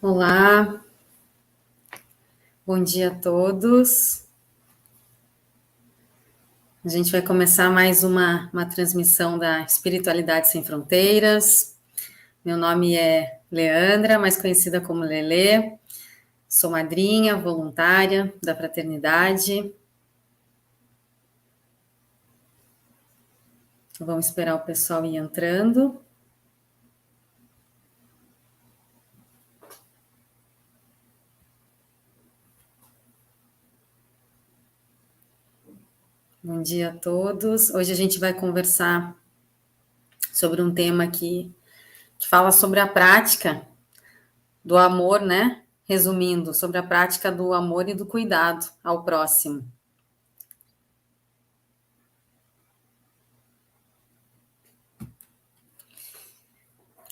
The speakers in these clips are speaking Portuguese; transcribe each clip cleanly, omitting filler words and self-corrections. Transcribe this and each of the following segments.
Olá, bom dia a todos. A gente vai começar mais uma transmissão da Espiritualidade Sem Fronteiras. Meu nome é Leandra, mais conhecida como Lelê. Sou madrinha voluntária da Fraternidade. Vamos esperar o pessoal ir entrando. Bom dia a todos. Hoje a gente vai conversar sobre um tema que fala sobre a prática do amor, né? Resumindo, sobre a prática do amor e do cuidado ao próximo.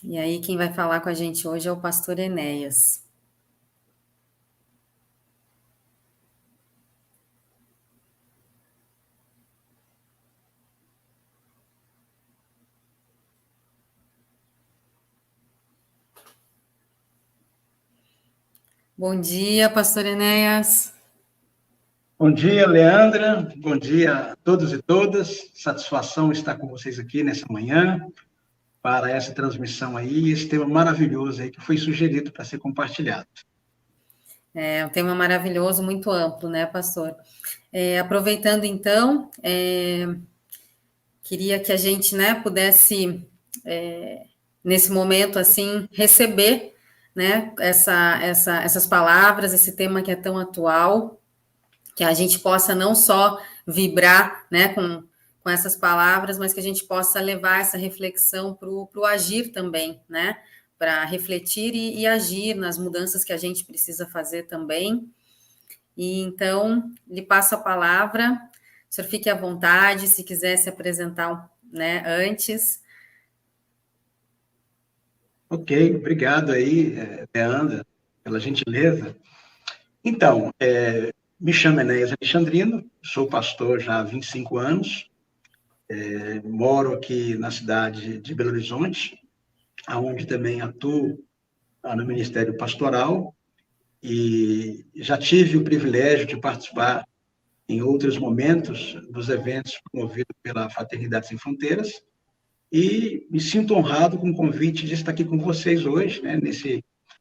E aí, quem vai falar com a gente hoje é o pastor Enéas. Bom dia, pastor Enéas. Bom dia, Leandra. Bom dia a todos e todas. Satisfação estar com vocês aqui nessa manhã para essa transmissão aí, esse tema maravilhoso aí que foi sugerido para ser compartilhado. É um tema maravilhoso, muito amplo, né, pastor? Aproveitando, então, queria que a gente, né, pudesse, nesse momento, assim, receber, né, essas palavras, esse tema que é tão atual, que a gente possa não só vibrar, né, com essas palavras, mas que a gente possa levar essa reflexão para o agir também, né, para refletir e agir nas mudanças que a gente precisa fazer também. E então, lhe passo a palavra, o senhor fique à vontade, se quiser se apresentar, né, antes. Ok, obrigado aí, Leandra, pela gentileza. Então, me chamo Enéas Alexandrino, sou pastor já há 25 anos, moro aqui na cidade de Belo Horizonte, onde também atuo no Ministério Pastoral, e já tive o privilégio de participar em outros momentos dos eventos promovidos pela Fraternidade Sem Fronteiras, e me sinto honrado com o convite de estar aqui com vocês hoje, né,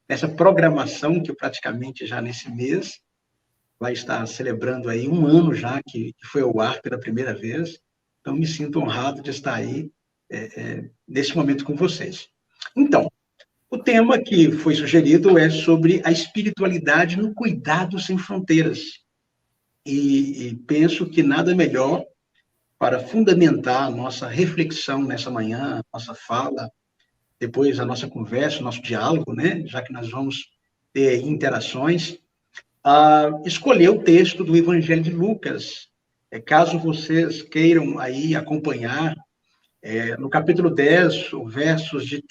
nessa programação que eu praticamente já nesse mês vai estar celebrando aí um ano já que foi ao ar pela primeira vez, então me sinto honrado de estar aí nesse momento com vocês. Então, o tema que foi sugerido é sobre a espiritualidade no cuidado sem fronteiras. E penso que nada melhor para fundamentar a nossa reflexão nessa manhã, a nossa fala, depois a nossa conversa, o nosso diálogo, né? Já que nós vamos ter interações, escolher o texto do Evangelho de Lucas. Caso vocês queiram aí acompanhar, no capítulo 10, versos de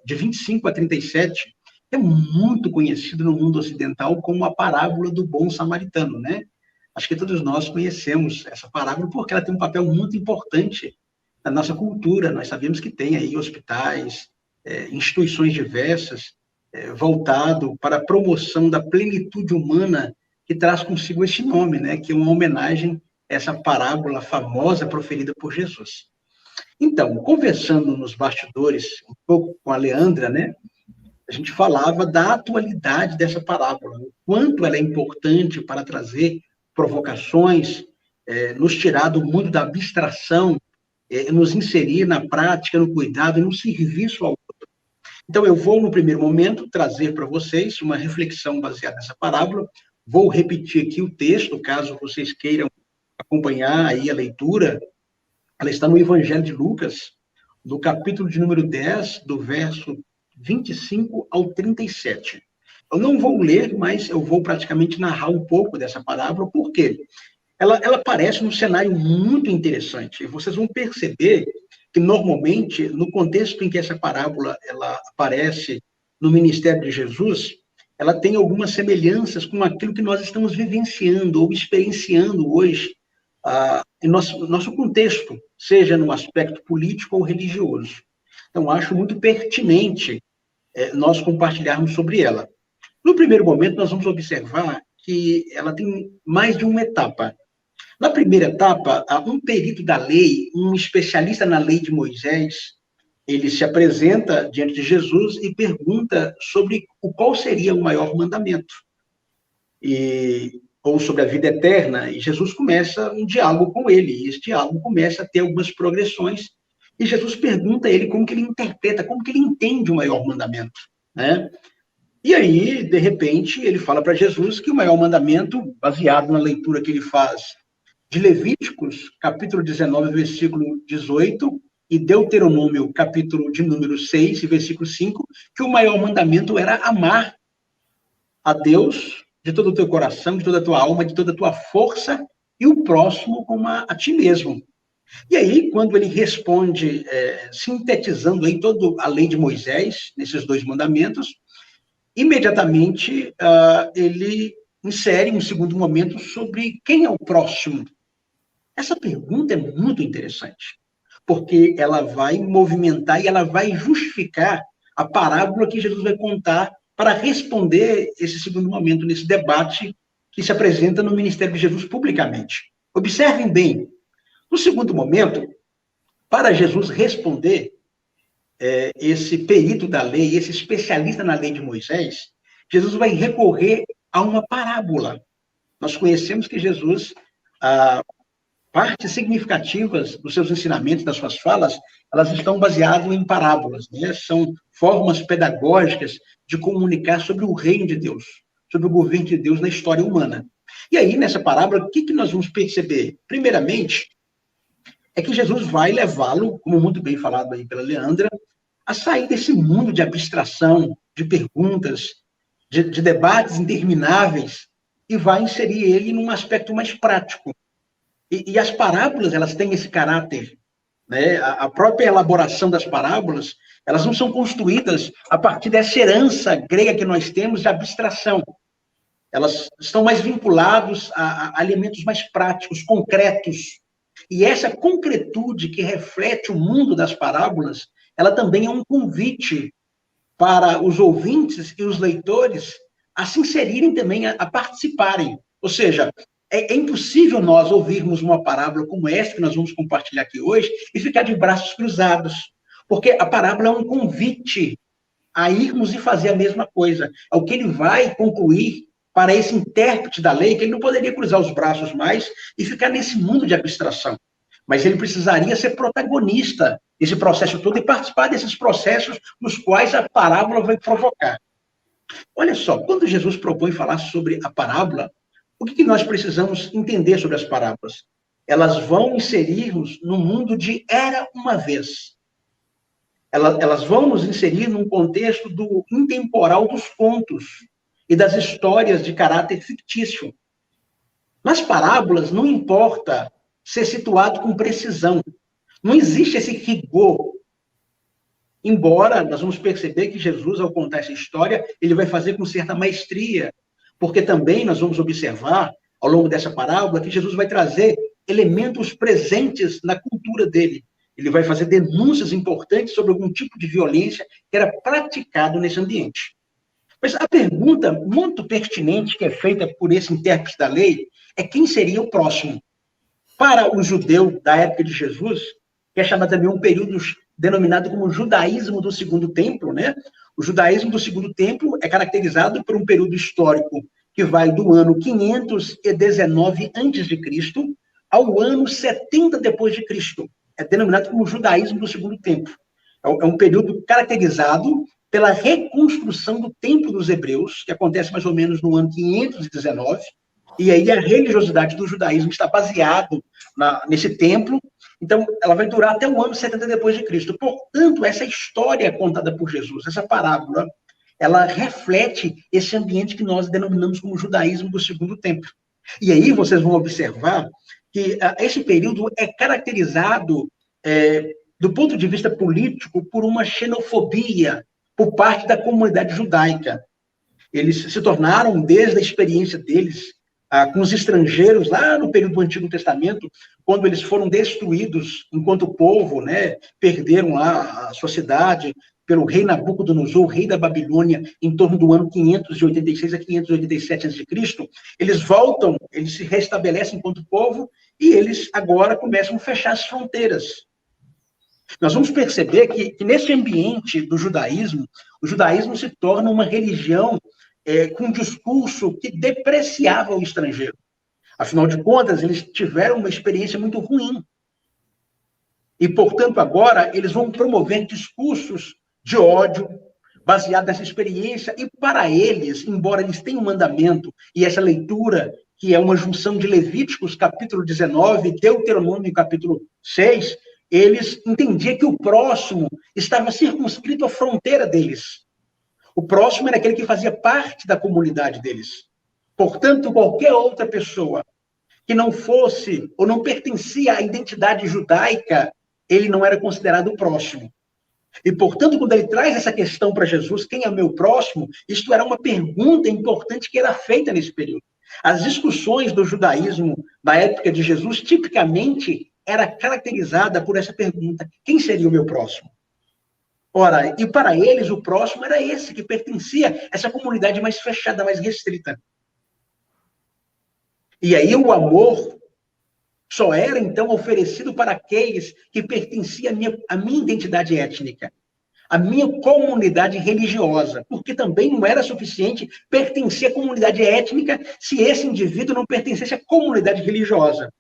25 a 37, é muito conhecido no mundo ocidental como a parábola do bom samaritano, né? Acho que todos nós conhecemos essa parábola porque ela tem um papel muito importante na nossa cultura. Nós sabemos que tem aí hospitais, instituições diversas, voltado para a promoção da plenitude humana, que traz consigo esse nome, né? Que é uma homenagem a essa parábola famosa proferida por Jesus. Então, conversando nos bastidores, um pouco com a Leandra, né? A gente falava da atualidade dessa parábola, o quanto ela é importante para trazer provocações, nos tirar do mundo da abstração, nos inserir na prática, no cuidado e no serviço ao outro. Então, eu vou, no primeiro momento, trazer para vocês uma reflexão baseada nessa parábola. Vou repetir aqui o texto, caso vocês queiram acompanhar aí a leitura. Ela está no Evangelho de Lucas, no capítulo de número 10, do verso 25 ao 37. Eu não vou ler, mas eu vou praticamente narrar um pouco dessa parábola, porque ela aparece num cenário muito interessante. E vocês vão perceber que, normalmente, no contexto em que essa parábola ela aparece no ministério de Jesus, ela tem algumas semelhanças com aquilo que nós estamos vivenciando ou experienciando hoje em nosso contexto, seja no aspecto político ou religioso. Então, acho muito pertinente nós compartilharmos sobre ela. No primeiro momento, nós vamos observar que ela tem mais de uma etapa. Na primeira etapa, um perito da lei, um especialista na lei de Moisés, ele se apresenta diante de Jesus e pergunta sobre qual seria o maior mandamento, ou sobre a vida eterna, e Jesus começa um diálogo com ele, e esse diálogo começa a ter algumas progressões, e Jesus pergunta a ele como que ele interpreta, como que ele entende o maior mandamento, né? E aí, de repente, ele fala para Jesus que o maior mandamento, baseado na leitura que ele faz de Levíticos, capítulo 19, versículo 18, e Deuteronômio, capítulo de número 6, versículo 5, que o maior mandamento era amar a Deus de todo o teu coração, de toda a tua alma, de toda a tua força, e o próximo como a ti mesmo. E aí, quando ele responde, sintetizando aí toda a lei de Moisés, nesses dois mandamentos, imediatamente ele insere um segundo momento sobre quem é o próximo. Essa pergunta é muito interessante, porque ela vai movimentar e ela vai justificar a parábola que Jesus vai contar para responder esse segundo momento, nesse debate que se apresenta no ministério de Jesus publicamente. Observem bem, no segundo momento, para Jesus responder, esse perito da lei, esse especialista na lei de Moisés, Jesus vai recorrer a uma parábola. Nós conhecemos que Jesus, partes significativas dos seus ensinamentos, das suas falas, elas estão baseadas em parábolas, né? São formas pedagógicas de comunicar sobre o reino de Deus, sobre o governo de Deus na história humana. E aí, nessa parábola, o que nós vamos perceber? Primeiramente, é que Jesus vai levá-lo, como muito bem falado aí pela Leandra, a sair desse mundo de abstração, de perguntas, de debates intermináveis, e vai inserir ele num aspecto mais prático. E as parábolas, elas têm esse caráter, né? A própria elaboração das parábolas, elas não são construídas a partir dessa herança grega que nós temos de abstração. Elas estão mais vinculadas a elementos mais práticos, concretos. E essa concretude que reflete o mundo das parábolas, ela também é um convite para os ouvintes e os leitores a se inserirem também, a participarem. Ou seja, é impossível nós ouvirmos uma parábola como essa que nós vamos compartilhar aqui hoje e ficar de braços cruzados, porque a parábola é um convite a irmos e fazer a mesma coisa. É o que ele vai concluir para esse intérprete da lei, que ele não poderia cruzar os braços mais e ficar nesse mundo de abstração. Mas ele precisaria ser protagonista desse processo todo e participar desses processos nos quais a parábola vai provocar. Olha só, quando Jesus propõe falar sobre a parábola, o que nós precisamos entender sobre as parábolas? Elas vão inserir-nos no mundo de era uma vez. Elas vão nos inserir num contexto do intemporal dos contos e das histórias de caráter fictício. Nas parábolas, não importa ser situado com precisão. Não existe esse rigor. Embora nós vamos perceber que Jesus, ao contar essa história, ele vai fazer com certa maestria, porque também nós vamos observar, ao longo dessa parábola, que Jesus vai trazer elementos presentes na cultura dele. Ele vai fazer denúncias importantes sobre algum tipo de violência que era praticado nesse ambiente. Mas a pergunta muito pertinente que é feita por esse intérprete da lei é quem seria o próximo. Para o judeu da época de Jesus, que é chamado também um período denominado como judaísmo do Segundo Templo, né? O judaísmo do Segundo Templo é caracterizado por um período histórico que vai do ano 519 a.C. ao ano 70 depois de Cristo. É denominado como judaísmo do Segundo Templo. É um período caracterizado pela reconstrução do Templo dos Hebreus, que acontece mais ou menos no ano 519, e aí a religiosidade do judaísmo está baseado nesse templo. Então, ela vai durar até o ano 70 depois de Cristo. Portanto, essa história contada por Jesus, essa parábola, ela reflete esse ambiente que nós denominamos como judaísmo do Segundo Templo. E aí vocês vão observar que esse período é caracterizado, do ponto de vista político, por uma xenofobia por parte da comunidade judaica. Eles se tornaram, desde a experiência deles, com os estrangeiros, lá no período do Antigo Testamento, quando eles foram destruídos enquanto povo, né, perderam lá a sua cidade, pelo rei Nabucodonosor, rei da Babilônia, em torno do ano 586 a 587 a.C., eles voltam, eles se restabelecem enquanto povo, e eles agora começam a fechar as fronteiras. Nós vamos perceber que nesse ambiente do judaísmo, o judaísmo se torna uma religião com um discurso que depreciava o estrangeiro. Afinal de contas, eles tiveram uma experiência muito ruim. E, portanto, agora, eles vão promover discursos de ódio, baseado nessa experiência, e para eles, embora eles tenham um mandamento, e essa leitura, que é uma junção de Levíticos, capítulo 19, Deuteronômio, capítulo 6, eles entendiam que o próximo estava circunscrito à fronteira deles. O próximo era aquele que fazia parte da comunidade deles. Portanto, qualquer outra pessoa que não fosse ou não pertencia à identidade judaica, ele não era considerado próximo. E, portanto, quando ele traz essa questão para Jesus, quem é o meu próximo? Isto era uma pergunta importante que era feita nesse período. As discussões do judaísmo da época de Jesus, tipicamente, era caracterizada por essa pergunta: quem seria o meu próximo? Ora, e para eles, o próximo era esse, que pertencia a essa comunidade mais fechada, mais restrita. E aí o amor só era, então, oferecido para aqueles que pertenciam à minha identidade étnica, à minha comunidade religiosa, porque também não era suficiente pertencer à comunidade étnica se esse indivíduo não pertencesse à comunidade religiosa.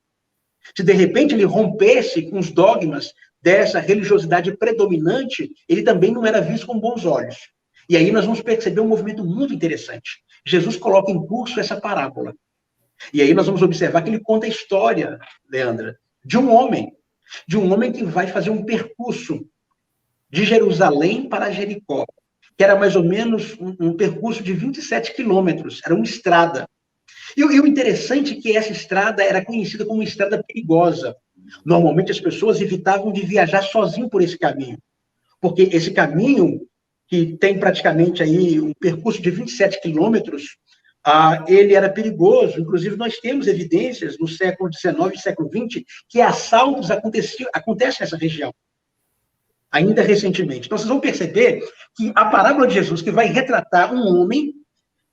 Se, de repente, ele rompesse com os dogmas dessa religiosidade predominante, ele também não era visto com bons olhos. E aí nós vamos perceber um movimento muito interessante. Jesus coloca em curso essa parábola. E aí nós vamos observar que ele conta a história, Leandra, de um homem que vai fazer um percurso de Jerusalém para Jericó, que era mais ou menos um percurso de 27 quilômetros, era uma estrada. E o interessante é que essa estrada era conhecida como uma estrada perigosa. Normalmente as pessoas evitavam de viajar sozinho por esse caminho, porque esse caminho, que tem praticamente aí um percurso de 27 quilômetros, ele era perigoso. Inclusive, nós temos evidências no século XIX e século XX que assaltos acontecem nessa região, ainda recentemente. Então, vocês vão perceber que a parábola de Jesus, que vai retratar um homem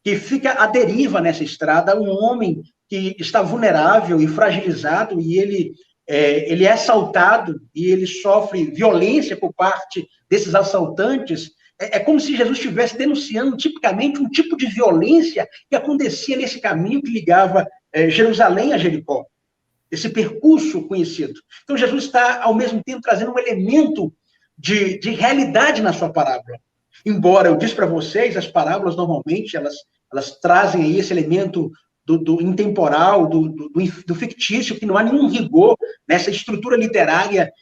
que fica à deriva nessa estrada, um homem que está vulnerável e fragilizado, e ele é assaltado, e ele sofre violência por parte desses assaltantes. É como se Jesus estivesse denunciando tipicamente um tipo de violência que acontecia nesse caminho que ligava Jerusalém a Jericó, esse percurso conhecido. Então, Jesus está, ao mesmo tempo, trazendo um elemento de realidade na sua parábola. Embora, eu disse para vocês, as parábolas, normalmente, elas trazem aí esse elemento do intemporal, do fictício, que não há nenhum rigor nessa estrutura literária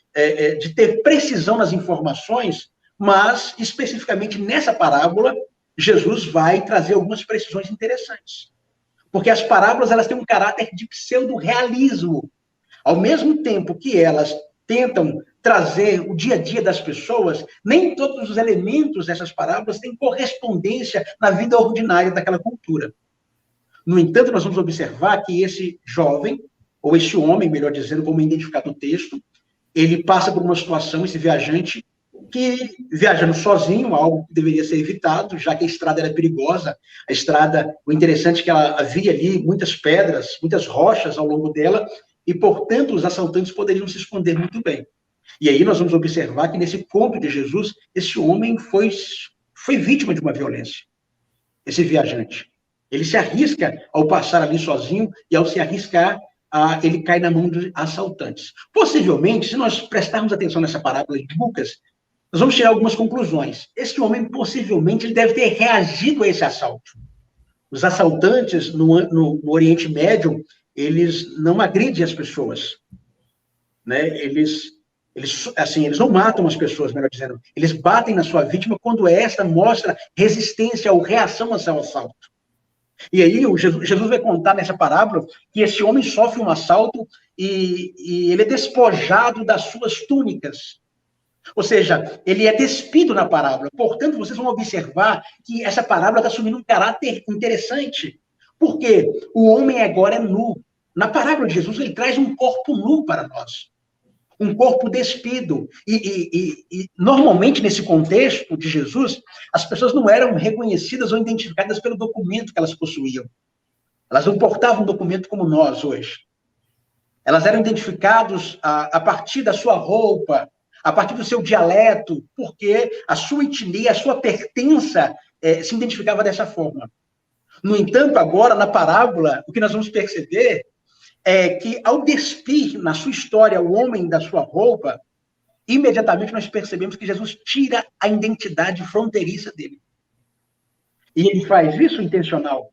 de ter precisão nas informações, mas, especificamente nessa parábola, Jesus vai trazer algumas precisões interessantes. Porque as parábolas, elas têm um caráter de pseudo-realismo. Ao mesmo tempo que elas tentam trazer o dia a dia das pessoas, nem todos os elementos dessas parábolas têm correspondência na vida ordinária daquela cultura. No entanto, nós vamos observar que esse jovem, ou esse homem, melhor dizendo, como identificado no texto, ele passa por uma situação, esse viajante, que viajando sozinho, algo que deveria ser evitado, já que a estrada era perigosa. A estrada, o interessante é que ela havia ali muitas pedras, muitas rochas ao longo dela, e, portanto, os assaltantes poderiam se esconder muito bem. E aí nós vamos observar que, nesse conto de Jesus, esse homem foi vítima de uma violência, esse viajante. Ele se arrisca ao passar ali sozinho, e ao se arriscar, ele cai na mão dos assaltantes. Possivelmente, se nós prestarmos atenção nessa parábola de Lucas, nós vamos tirar algumas conclusões. Esse homem, possivelmente, ele deve ter reagido a esse assalto. Os assaltantes, no Oriente Médio, eles não agridem as pessoas, né? Eles não matam as pessoas, melhor dizendo. Eles batem na sua vítima quando esta mostra resistência ou reação ao seu assalto. E aí, Jesus vai contar nessa parábola que esse homem sofre um assalto e ele é despojado das suas túnicas. Ou seja, ele é despido na parábola. Portanto, vocês vão observar que essa parábola está assumindo um caráter interessante. Porque o homem agora é nu. Na parábola de Jesus, ele traz um corpo nu para nós. um corpo despido. E normalmente, nesse contexto de Jesus, as pessoas não eram reconhecidas ou identificadas pelo documento que elas possuíam. Elas não portavam um documento como nós hoje. Elas eram identificadas a partir da sua roupa, a partir do seu dialeto, porque a sua etnia, a sua pertença se identificava dessa forma. No entanto, agora, na parábola, o que nós vamos perceber é que, ao despir na sua história o homem da sua roupa, imediatamente nós percebemos que Jesus tira a identidade fronteiriça dele. E ele faz isso intencional.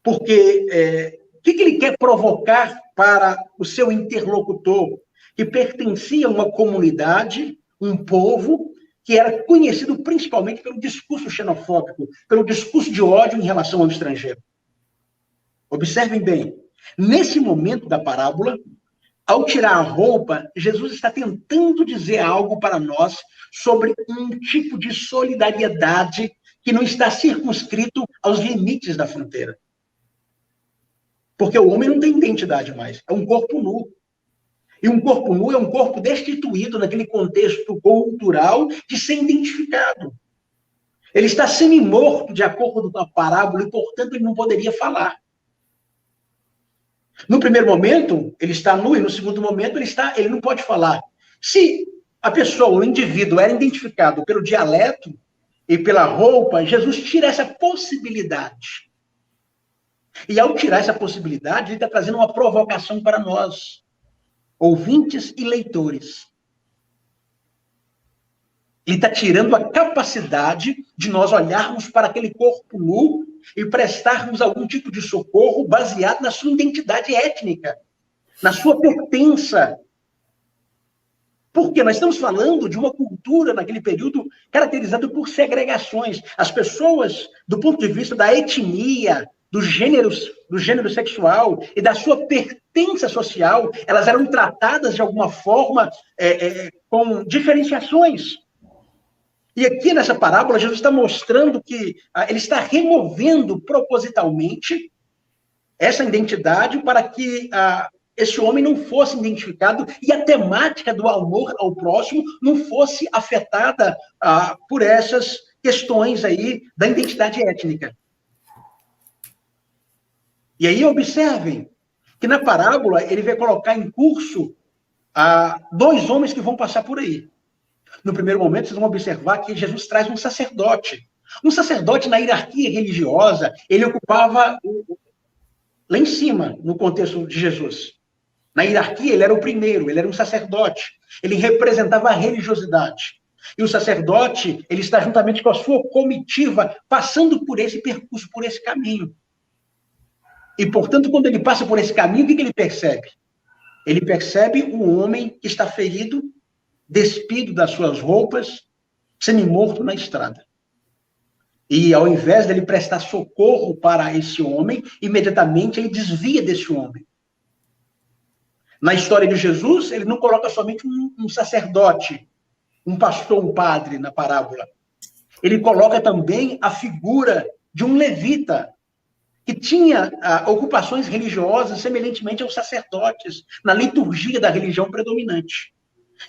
Porque o que ele quer provocar para o seu interlocutor, que pertencia a uma comunidade, um povo, que era conhecido principalmente pelo discurso xenofóbico, pelo discurso de ódio em relação ao estrangeiro. Observem bem, nesse momento da parábola, ao tirar a roupa, Jesus está tentando dizer algo para nós sobre um tipo de solidariedade que não está circunscrito aos limites da fronteira. Porque o homem não tem identidade mais, é um corpo nu. E um corpo nu é um corpo destituído naquele contexto cultural de ser identificado. Ele está semi-morto, de acordo com a parábola, e, portanto, ele não poderia falar. No primeiro momento, ele está nu, e no segundo momento, ele não pode falar. Se a pessoa, o indivíduo, era identificado pelo dialeto e pela roupa, Jesus tira essa possibilidade. E ao tirar essa possibilidade, ele está trazendo uma provocação para nós, ouvintes e leitores. Ele está tirando a capacidade de nós olharmos para aquele corpo nu e prestarmos algum tipo de socorro baseado na sua identidade étnica, na sua pertença. Porque nós estamos falando de uma cultura, naquele período, caracterizada por segregações. As pessoas, do ponto de vista da etnia, do gênero sexual e da sua pertença social, elas eram tratadas de alguma forma com diferenciações. E aqui nessa parábola, Jesus está mostrando que ele está removendo propositalmente essa identidade para que esse homem não fosse identificado e a temática do amor ao próximo não fosse afetada por essas questões aí da identidade étnica. E aí observem que na parábola ele vai colocar em curso dois homens que vão passar por aí. No primeiro momento, vocês vão observar que Jesus traz um sacerdote. Um sacerdote, na hierarquia religiosa, ele ocupava lá em cima, no contexto de Jesus. Na hierarquia, ele era o primeiro, ele era um sacerdote. Ele representava a religiosidade. E o sacerdote, ele está juntamente com a sua comitiva, passando por esse percurso, por esse caminho. E, portanto, quando ele passa por esse caminho, o que ele percebe? Ele percebe um homem que está ferido, despido das suas roupas, semi-morto na estrada. E, ao invés dele prestar socorro para esse homem, imediatamente ele desvia desse homem. Na história de Jesus, ele não coloca somente um sacerdote, um pastor, um padre na parábola. Ele coloca também a figura de um levita, que tinha ocupações religiosas semelhantemente aos sacerdotes, na liturgia da religião predominante.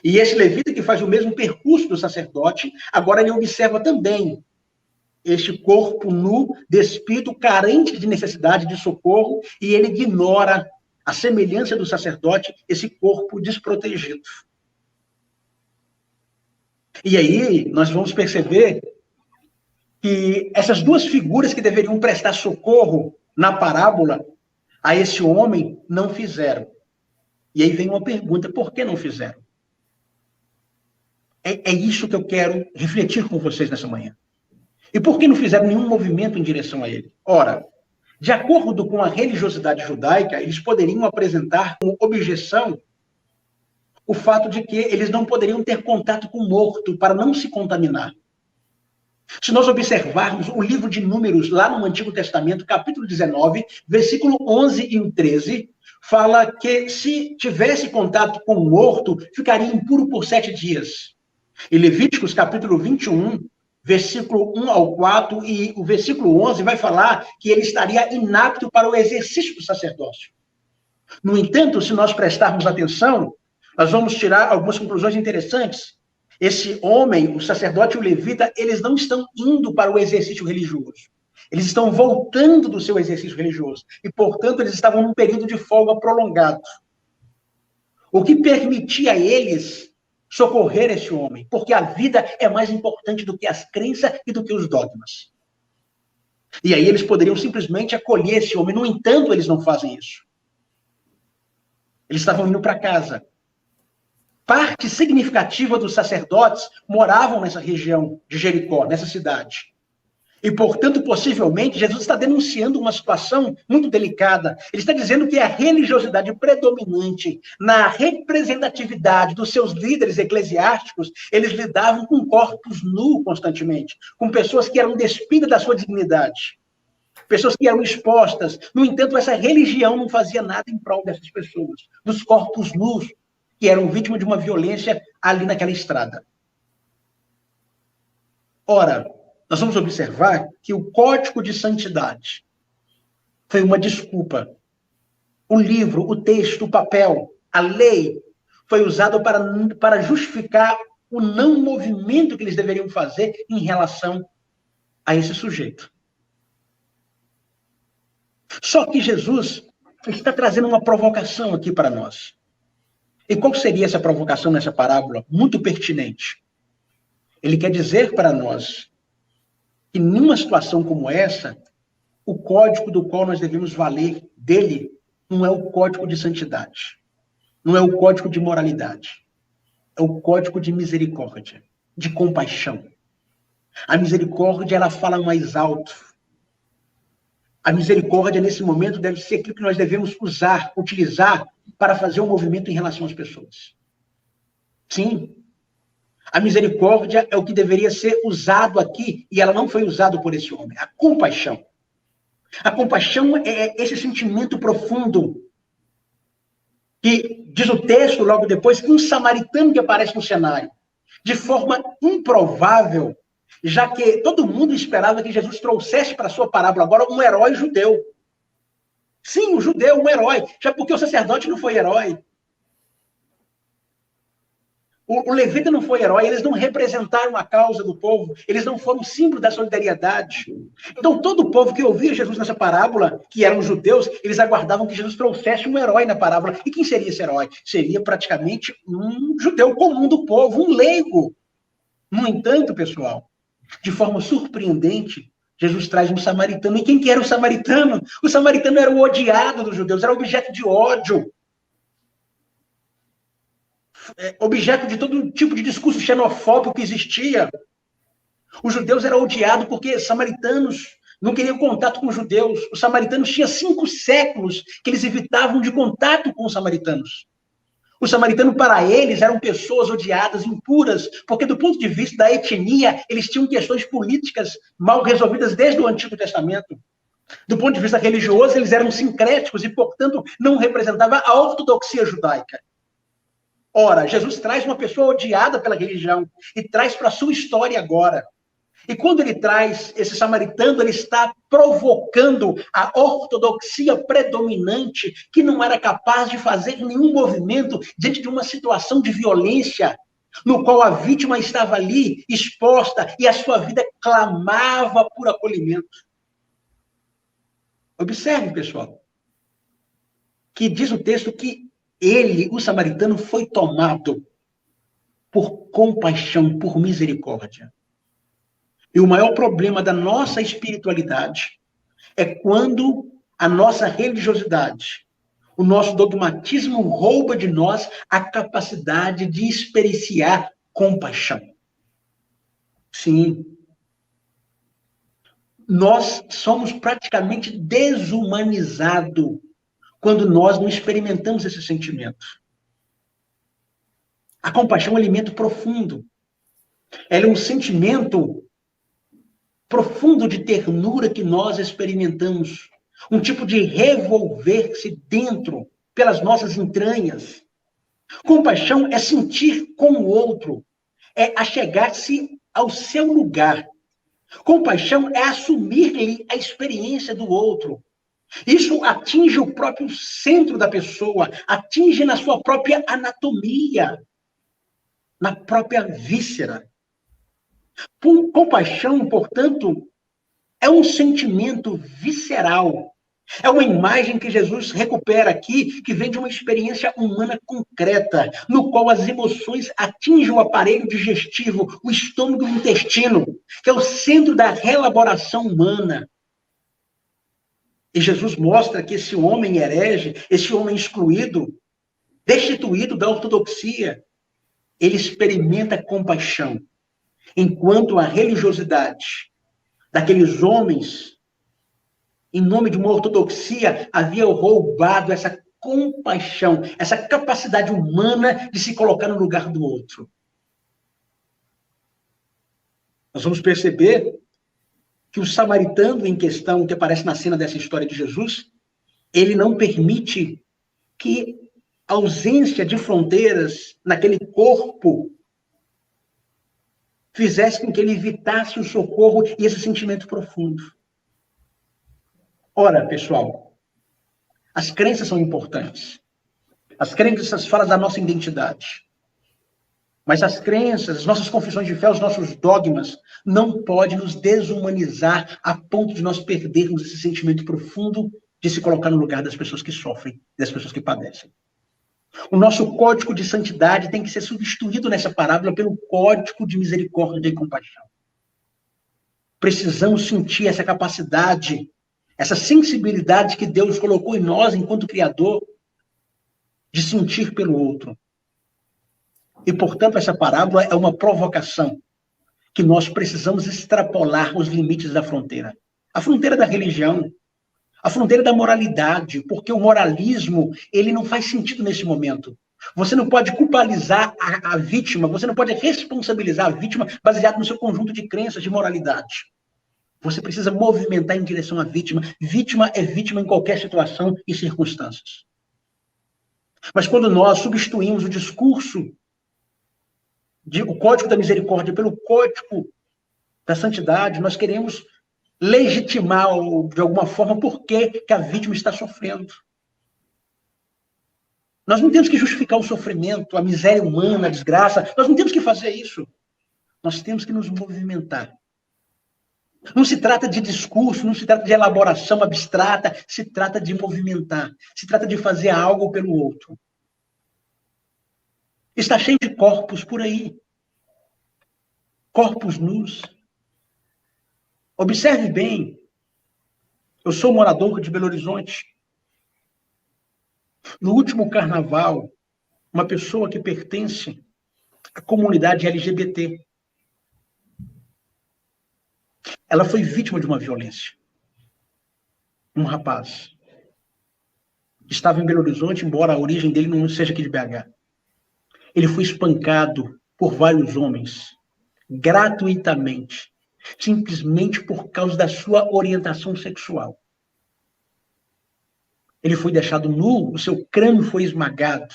E esse levita, que faz o mesmo percurso do sacerdote, agora ele observa também este corpo nu, despido, carente de necessidade de socorro, e ele ignora a semelhança do sacerdote, esse corpo desprotegido. E aí nós vamos perceber que essas duas figuras que deveriam prestar socorro na parábola a esse homem não fizeram. E aí vem uma pergunta: por que não fizeram? É isso que eu quero refletir com vocês nessa manhã. E por que não fizeram nenhum movimento em direção a ele? Ora, de acordo com a religiosidade judaica, eles poderiam apresentar como objeção o fato de que eles não poderiam ter contato com o morto para não se contaminar. Se nós observarmos o livro de Números, lá no Antigo Testamento, capítulo 19, versículo 11 e 13, fala que se tivesse contato com o morto, ficaria impuro por 7 dias. E Levíticos, capítulo 21, versículo 1 ao 4, e o versículo 11 vai falar que ele estaria inapto para o exercício do sacerdócio. No entanto, se nós prestarmos atenção, Nós vamos tirar algumas conclusões interessantes. Esse homem, o sacerdote e o levita, eles não estão indo para o exercício religioso. Eles estão voltando do seu exercício religioso. E, portanto, eles estavam num período de folga prolongado. O que permitia a eles socorrer esse homem. Porque a vida é mais importante do que as crenças e do que os dogmas. E aí eles poderiam simplesmente acolher esse homem. No entanto, eles não fazem isso. Eles estavam indo para casa. Parte significativa dos sacerdotes moravam nessa região de Jericó, nessa cidade. E, portanto, possivelmente, Jesus está denunciando uma situação muito delicada. Ele está dizendo que a religiosidade predominante na representatividade dos seus líderes eclesiásticos, eles lidavam com corpos nus constantemente, com pessoas que eram despidas da sua dignidade, pessoas que eram expostas. No entanto, essa religião não fazia nada em prol dessas pessoas, dos corpos nus, que eram vítimas de uma violência ali naquela estrada. Ora, nós vamos observar que o Código de Santidade foi uma desculpa. O livro, o texto, o papel, a lei foi usado para justificar o não movimento que eles deveriam fazer em relação a esse sujeito. Só que Jesus está trazendo uma provocação aqui para nós. E qual seria essa provocação nessa parábola? Muito pertinente. Ele quer dizer para nós que numa situação como essa, o código do qual nós devemos valer dele não é o código de santidade, não é o código de moralidade, é o código de misericórdia, de compaixão. A misericórdia, ela fala mais alto. A misericórdia, nesse momento, deve ser aquilo que nós devemos utilizar para fazer um movimento em relação às pessoas. Sim. A misericórdia é o que deveria ser usado aqui, e ela não foi usada por esse homem. A compaixão. A compaixão é esse sentimento profundo que, diz o texto logo depois, que um samaritano que aparece no cenário, de forma improvável, já que todo mundo esperava que Jesus trouxesse para a sua parábola agora um herói judeu. Sim, um judeu, um herói, já porque o sacerdote não foi herói. O levita não foi herói, eles não representaram a causa do povo, eles não foram símbolo da solidariedade. Então, todo o povo que ouvia Jesus nessa parábola, que eram judeus, eles aguardavam que Jesus trouxesse um herói na parábola. E quem seria esse herói? Seria praticamente um judeu comum do povo, um leigo. No entanto, pessoal, de forma surpreendente, Jesus traz um samaritano. E quem que era o samaritano? O samaritano era o odiado dos judeus, era objeto de ódio. Objeto de todo tipo de discurso xenofóbico que existia. Os judeus eram odiados porque samaritanos não queriam contato com os judeus. Os samaritanos tinham 5 séculos que eles evitavam de contato com os samaritanos. Os samaritanos, para eles, eram pessoas odiadas, impuras, porque do ponto de vista da etnia, eles tinham questões políticas mal resolvidas desde o Antigo Testamento. Do ponto de vista religioso, eles eram sincréticos e, portanto, não representavam a ortodoxia judaica. Ora, Jesus traz uma pessoa odiada pela religião e traz para a sua história agora. E quando ele traz esse samaritano, ele está provocando a ortodoxia predominante, que não era capaz de fazer nenhum movimento diante de uma situação de violência, no qual a vítima estava ali, exposta, e a sua vida clamava por acolhimento. Observe, pessoal, que diz o texto que ele, o samaritano, foi tomado por compaixão, por misericórdia. E o maior problema da nossa espiritualidade é quando a nossa religiosidade, o nosso dogmatismo rouba de nós a capacidade de experienciar compaixão. Sim. Nós somos praticamente desumanizados quando nós não experimentamos esse sentimento. A compaixão é um alimento profundo. Ela é um sentimento profundo de ternura que nós experimentamos. Um tipo de revolver-se dentro, pelas nossas entranhas. Compaixão é sentir com o outro, é achegar-se ao seu lugar. Compaixão é assumir-lhe a experiência do outro. Isso atinge o próprio centro da pessoa, atinge na sua própria anatomia, na própria víscera. Compaixão, portanto, é um sentimento visceral. É uma imagem que Jesus recupera aqui, que vem de uma experiência humana concreta, no qual as emoções atingem o aparelho digestivo, o estômago e o intestino, que é o centro da reelaboração humana. E Jesus mostra que esse homem herege, esse homem excluído, destituído da ortodoxia, ele experimenta compaixão, enquanto a religiosidade daqueles homens, em nome de uma ortodoxia, havia roubado essa compaixão, essa capacidade humana de se colocar no lugar do outro. Nós vamos perceber que o samaritano em questão, que aparece na cena dessa história de Jesus, ele não permite que a ausência de fronteiras naquele corpo fizesse com que ele evitasse o socorro e esse sentimento profundo. Ora, pessoal, as crenças são importantes. As crenças falam da nossa identidade. Mas as crenças, as nossas confissões de fé, os nossos dogmas, não podem nos desumanizar a ponto de nós perdermos esse sentimento profundo de se colocar no lugar das pessoas que sofrem, das pessoas que padecem. O nosso código de santidade tem que ser substituído nessa parábola pelo código de misericórdia e compaixão. Precisamos sentir essa capacidade, essa sensibilidade que Deus colocou em nós enquanto Criador, de sentir pelo outro. E, portanto, essa parábola é uma provocação que nós precisamos extrapolar os limites da fronteira. A fronteira da religião, a fronteira da moralidade, porque o moralismo, ele não faz sentido nesse momento. Você não pode culpabilizar a vítima, você não pode responsabilizar a vítima baseado no seu conjunto de crenças de moralidade. Você precisa movimentar em direção à vítima. Vítima é vítima em qualquer situação e circunstâncias. Mas quando nós substituímos o discurso o código da misericórdia pelo código da santidade, nós queremos legitimar, de alguma forma, por que a vítima está sofrendo. Nós não temos que justificar o sofrimento, a miséria humana, a desgraça. Nós não temos que fazer isso. Nós temos que nos movimentar. Não se trata de discurso, não se trata de elaboração abstrata, se trata de movimentar, se trata de fazer algo pelo outro. Está cheio de corpos por aí. Corpos nus. Observe bem. Eu sou morador de Belo Horizonte. No último carnaval, uma pessoa que pertence à comunidade LGBT, ela foi vítima de uma violência. Um rapaz. Estava em Belo Horizonte, embora a origem dele não seja aqui de BH. Ele foi espancado por vários homens, gratuitamente, simplesmente por causa da sua orientação sexual. Ele foi deixado nu, o seu crânio foi esmagado.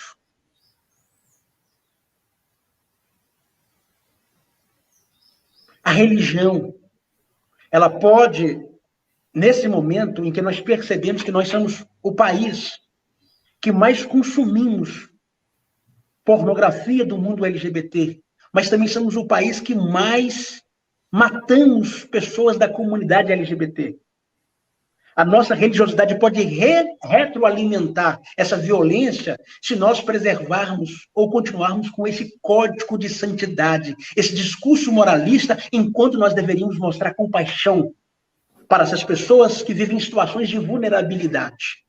A religião, ela pode, nesse momento em que nós percebemos que nós somos o país que mais consumimos pornografia do mundo LGBT, mas também somos o país que mais matamos pessoas da comunidade LGBT. A nossa religiosidade pode retroalimentar essa violência se nós preservarmos ou continuarmos com esse código de santidade, esse discurso moralista, enquanto nós deveríamos mostrar compaixão para essas pessoas que vivem em situações de vulnerabilidade.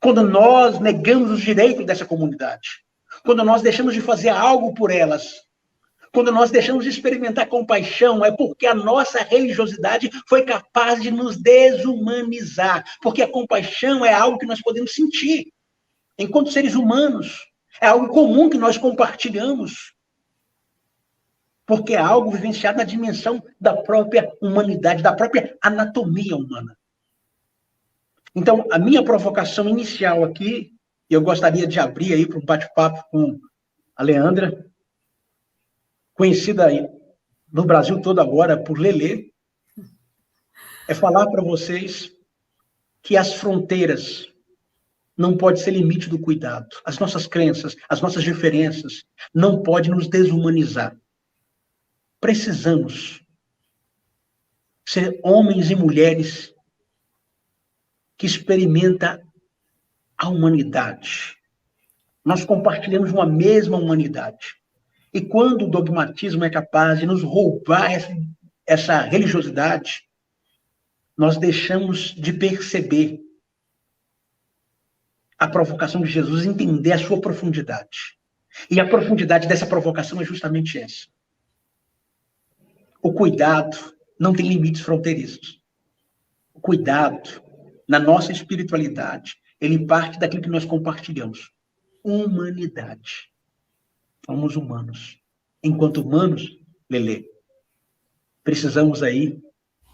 Quando nós negamos os direitos dessa comunidade, quando nós deixamos de fazer algo por elas, quando nós deixamos de experimentar compaixão, é porque a nossa religiosidade foi capaz de nos desumanizar. Porque a compaixão é algo que nós podemos sentir enquanto seres humanos. É algo comum que nós compartilhamos. Porque é algo vivenciado na dimensão da própria humanidade, da própria anatomia humana. Então, a minha provocação inicial aqui, e eu gostaria de abrir aí para um bate-papo com a Leandra, conhecida aí no Brasil todo agora por Lelê, é falar para vocês que as fronteiras não podem ser limite do cuidado. As nossas crenças, as nossas diferenças não podem nos desumanizar. Precisamos ser homens e mulheres que experimentam a humanidade. Nós compartilhamos uma mesma humanidade. E quando o dogmatismo é capaz de nos roubar essa religiosidade, nós deixamos de perceber a provocação de Jesus, entender a sua profundidade. E a profundidade dessa provocação é justamente essa. O cuidado não tem limites fronteiriços. O cuidado, na nossa espiritualidade, ele parte daquilo que nós compartilhamos. Humanidade. Somos humanos. Enquanto humanos, Lelê, precisamos aí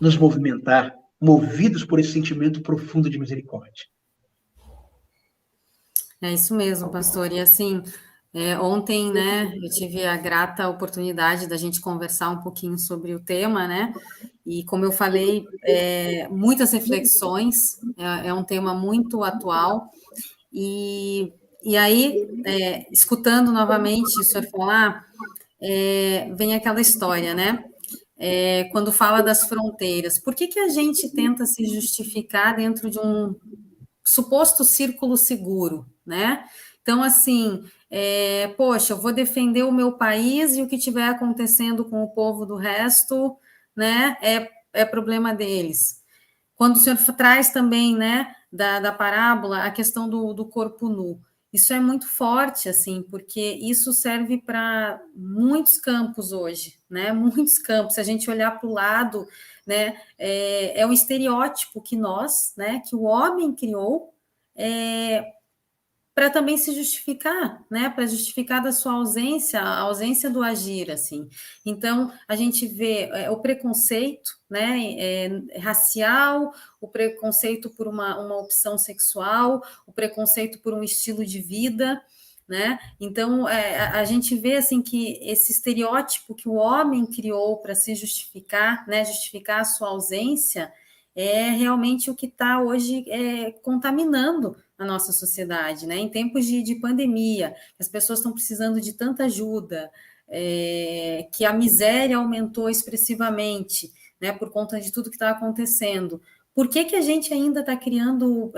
nos movimentar, movidos por esse sentimento profundo de misericórdia. É isso mesmo, pastor. E assim, ontem, né, eu tive a grata oportunidade da gente conversar um pouquinho sobre o tema, né? E como eu falei, muitas reflexões, é um tema muito atual. E aí, escutando novamente o senhor falar, vem aquela história, né? Quando fala das fronteiras, por que a gente tenta se justificar dentro de um suposto círculo seguro, né? Então, assim, poxa, eu vou defender o meu país e o que estiver acontecendo com o povo do resto, né, é problema deles. Quando o senhor traz também, né, da parábola, a questão do corpo nu, isso é muito forte, assim, porque isso serve para muitos campos hoje, né, muitos campos. Se a gente olhar para o lado, né, é um estereótipo que nós, né, que o homem criou, para também se justificar, né, para justificar da sua ausência, a ausência do agir, assim. Então, a gente vê o preconceito, né, racial, o preconceito por uma opção sexual, o preconceito por um estilo de vida, né? Então, a gente vê, assim, que esse estereótipo que o homem criou para se justificar, né, justificar a sua ausência, é realmente o que está hoje contaminando a nossa sociedade, né? Em tempos de pandemia, as pessoas estão precisando de tanta ajuda, que a miséria aumentou expressivamente, né? Por conta de tudo que está acontecendo. Por que a gente ainda está criando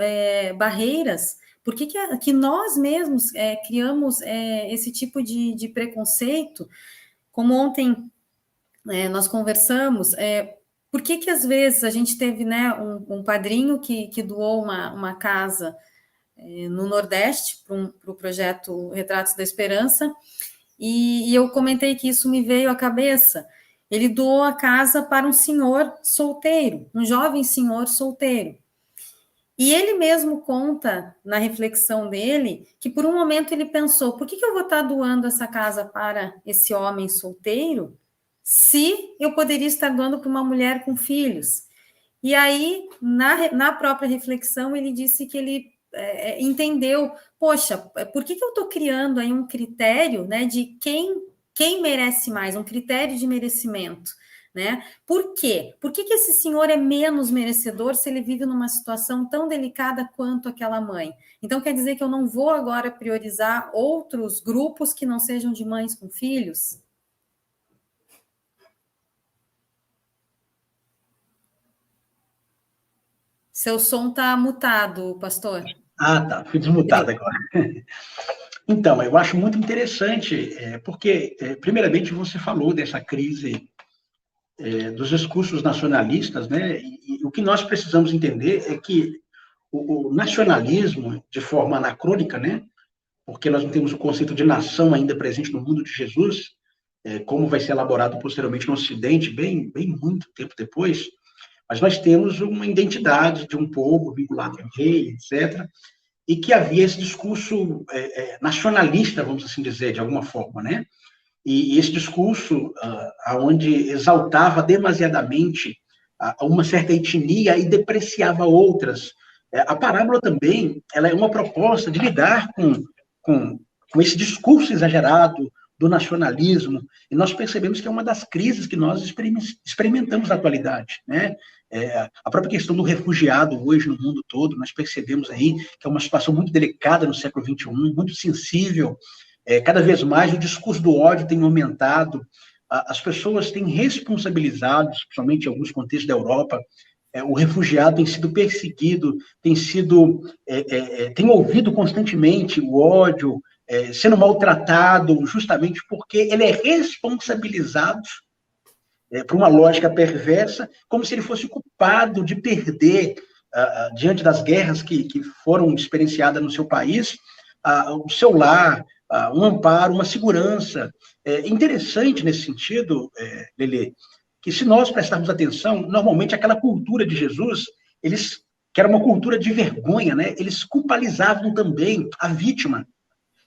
barreiras? Por que nós mesmos criamos esse tipo de preconceito? Como ontem nós conversamos, por que às vezes a gente teve, né, um padrinho que doou uma casa no Nordeste para o projeto Retratos da Esperança, e eu comentei que isso me veio à cabeça. Ele doou a casa para um senhor solteiro, um jovem senhor solteiro. E ele mesmo conta, na reflexão dele, que por um momento ele pensou, por que eu vou estar doando essa casa para esse homem solteiro, se eu poderia estar doando para uma mulher com filhos? E aí, na própria reflexão, ele disse que ele entendeu, poxa, por que eu estou criando aí um critério, né, de quem merece mais, um critério de merecimento, né? Por quê? Por que esse senhor é menos merecedor se ele vive numa situação tão delicada quanto aquela mãe? Então, quer dizer que eu não vou agora priorizar outros grupos que não sejam de mães com filhos? Seu som está mutado, pastor. Ah, tá. Fui desmutado agora. Então, eu acho muito interessante, porque, primeiramente, você falou dessa crise dos discursos nacionalistas, né? E o que nós precisamos entender é que o nacionalismo, de forma anacrônica, né? Porque nós não temos o conceito de nação ainda presente no mundo de Jesus, como vai ser elaborado posteriormente no Ocidente, bem muito tempo depois, mas nós temos uma identidade de um povo vinculado ao rei, etc., e que havia esse discurso nacionalista, vamos assim dizer, de alguma forma, né? E esse discurso, onde exaltava demasiadamente uma certa etnia e depreciava outras. A parábola também, ela é uma proposta de lidar com esse discurso exagerado, do nacionalismo, e nós percebemos que é uma das crises que nós experimentamos na atualidade, né? A própria questão do refugiado hoje no mundo todo, nós percebemos aí que é uma situação muito delicada no século XXI, muito sensível, cada vez mais o discurso do ódio tem aumentado, as pessoas têm responsabilizado, principalmente em alguns contextos da Europa, o refugiado tem sido perseguido, tem ouvido constantemente o ódio, sendo maltratado, justamente porque ele é responsabilizado por uma lógica perversa, como se ele fosse culpado de perder, diante das guerras que foram experienciadas no seu país, o seu lar, um amparo, uma segurança. Interessante nesse sentido, Lelê, que se nós prestarmos atenção, normalmente aquela cultura de Jesus, que era uma cultura de vergonha, né? Eles culpabilizavam também a vítima.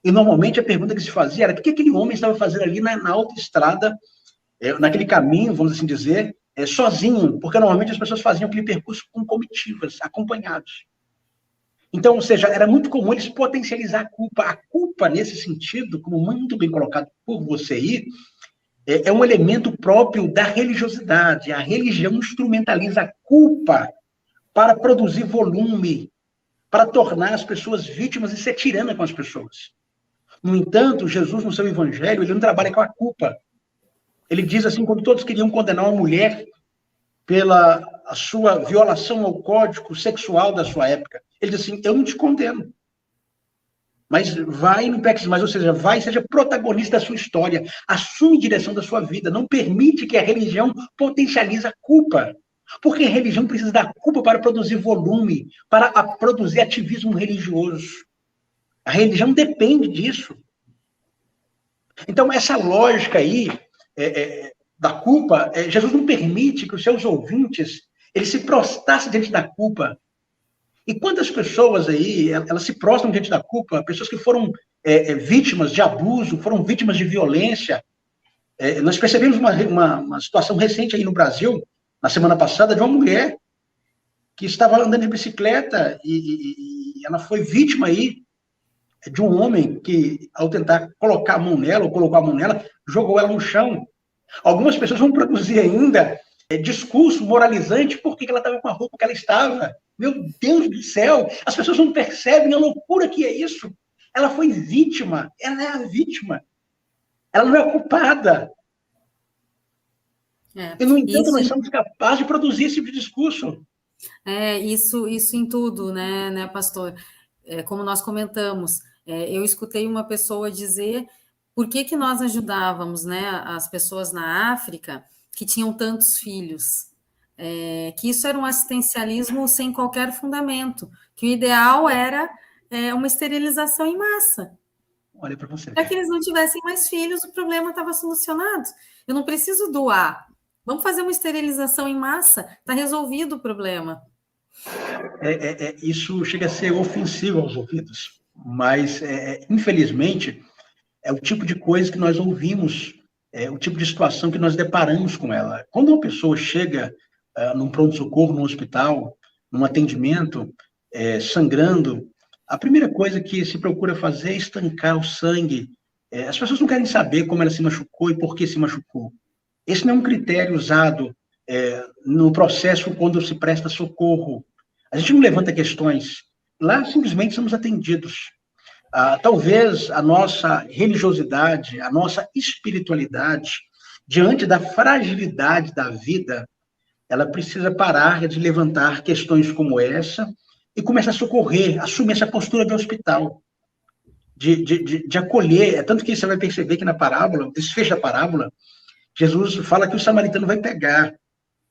E normalmente a pergunta que se fazia era: o que aquele homem estava fazendo ali na autoestrada, naquele caminho, vamos assim dizer, sozinho? Porque normalmente as pessoas faziam aquele percurso com comitivas, acompanhados. Então, ou seja, era muito comum eles potencializar a culpa. A culpa, nesse sentido, como muito bem colocado por você aí, é um elemento próprio da religiosidade. A religião instrumentaliza a culpa para produzir volume, para tornar as pessoas vítimas e ser tirana com as pessoas. No entanto, Jesus, no seu evangelho, ele não trabalha com a culpa. Ele diz assim, quando todos queriam condenar uma mulher pela a sua violação ao código sexual da sua época, ele diz assim: eu não te condeno, mas vai e não peques mais, ou seja, vai e seja protagonista da sua história, assume direção da sua vida, não permite que a religião potencialize a culpa, porque a religião precisa da culpa para produzir volume, para produzir ativismo religioso. A religião depende disso. Então, essa lógica aí da culpa, Jesus não permite que os seus ouvintes eles se prostrassem diante da culpa. E quantas pessoas aí, elas se prostram diante da culpa, pessoas que foram vítimas de abuso, foram vítimas de violência. Nós percebemos uma situação recente aí no Brasil, na semana passada, de uma mulher que estava andando de bicicleta e ela foi vítima aí de um homem que, ao tentar colocar a mão nela, ou colocou a mão nela, jogou ela no chão. Algumas pessoas vão produzir ainda discurso moralizante porque ela estava com a roupa que ela estava. Meu Deus do céu! As pessoas não percebem a loucura que é isso. Ela foi vítima. Ela é a vítima. Ela não é culpada. E, no entanto, nós somos capazes de produzir esse tipo de discurso. Isso em tudo, né, pastor? Como nós comentamos, eu escutei uma pessoa dizer por que nós ajudávamos, né, as pessoas na África que tinham tantos filhos, que isso era um assistencialismo sem qualquer fundamento, que o ideal era uma esterilização em massa. Olha para você. Para que eles não tivessem mais filhos, o problema estava solucionado. Eu não preciso doar. Vamos fazer uma esterilização em massa, está resolvido o problema. Isso chega a ser ofensivo aos ouvidos, mas, infelizmente, é o tipo de coisa que nós ouvimos, o tipo de situação que nós deparamos com ela. Quando uma pessoa chega num pronto-socorro, num hospital, num atendimento, sangrando, a primeira coisa que se procura fazer é estancar o sangue. As pessoas não querem saber como ela se machucou e por que se machucou. Esse não é um critério usado no processo quando se presta socorro. A gente não levanta questões. Lá, simplesmente, somos atendidos. Talvez a nossa religiosidade, a nossa espiritualidade, diante da fragilidade da vida, ela precisa parar de levantar questões como essa e começar a socorrer, assumir essa postura de hospital, de acolher. Tanto que você vai perceber que na parábola, o desfecho da parábola, Jesus fala que o samaritano vai pegar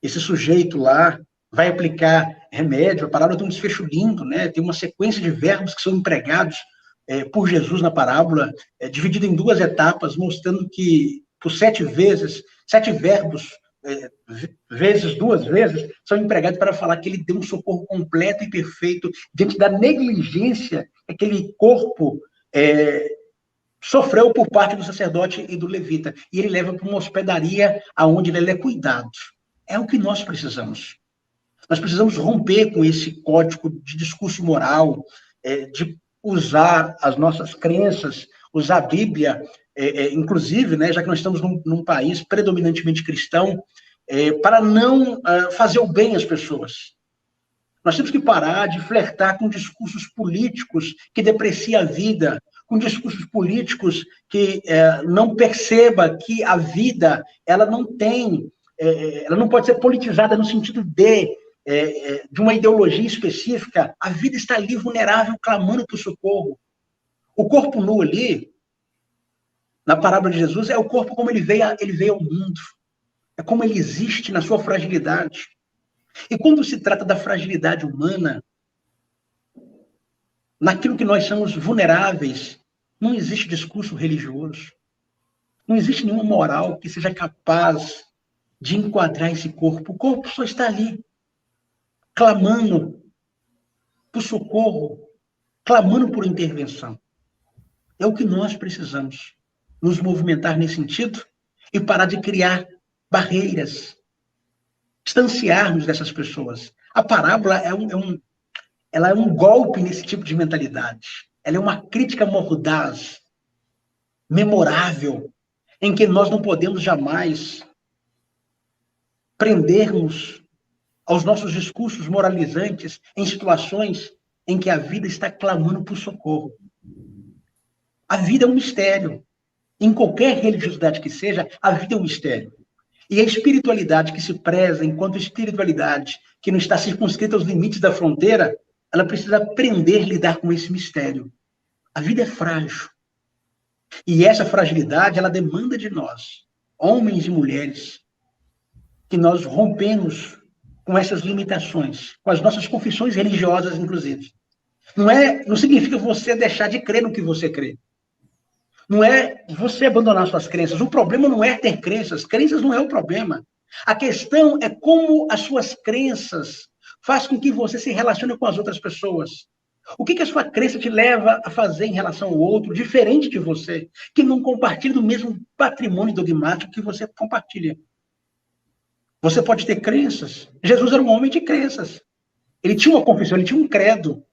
esse sujeito lá, vai aplicar remédio. A parábola tem um desfecho lindo, né? Tem uma sequência de verbos que são empregados por Jesus na parábola, dividida em duas etapas, mostrando que por 7 verbos, vezes 2 vezes, são empregados para falar que ele deu um socorro completo e perfeito diante da negligência que aquele corpo sofreu por parte do sacerdote e do levita. E ele leva para uma hospedaria onde ele é cuidado. É o que nós precisamos. Nós precisamos romper com esse código de discurso moral, de usar as nossas crenças usar a Bíblia, inclusive, né, já que nós estamos num país predominantemente cristão, para não fazer o bem às pessoas. Nós temos que parar de flertar com discursos políticos que depreciam a vida, com discursos políticos que não perceba que a vida ela não tem, ela não pode ser politizada no sentido de uma ideologia específica. A vida está ali vulnerável, clamando por socorro. O corpo nu ali, na parábola de Jesus, é o corpo como ele veio ao mundo. É como ele existe na sua fragilidade. E quando se trata da fragilidade humana, naquilo que nós somos vulneráveis, não existe discurso religioso. Não existe nenhuma moral que seja capaz de enquadrar esse corpo. O corpo só está ali, clamando por socorro, clamando por intervenção. É o que nós precisamos, nos movimentar nesse sentido e parar de criar barreiras, distanciarmos dessas pessoas. A parábola ela é um golpe nesse tipo de mentalidade. Ela é uma crítica mordaz, memorável, em que nós não podemos jamais prendermos aos nossos discursos moralizantes em situações em que a vida está clamando por socorro. A vida é um mistério. Em qualquer religiosidade que seja, a vida é um mistério. E a espiritualidade que se preza enquanto espiritualidade, que não está circunscrita aos limites da fronteira, ela precisa aprender a lidar com esse mistério. A vida é frágil. E essa fragilidade, ela demanda de nós, homens e mulheres, que nós rompemos com essas limitações, com as nossas confissões religiosas, inclusive. Não significa você deixar de crer no que você crê. Não é você abandonar suas crenças. O problema não é ter crenças. Crenças não é o problema. A questão é como as suas crenças fazem com que você se relacione com as outras pessoas. O que a sua crença te leva a fazer em relação ao outro, diferente de você, que não compartilha do mesmo patrimônio dogmático que você compartilha. Você pode ter crenças. Jesus era um homem de crenças. Ele tinha uma confissão, ele tinha um credo.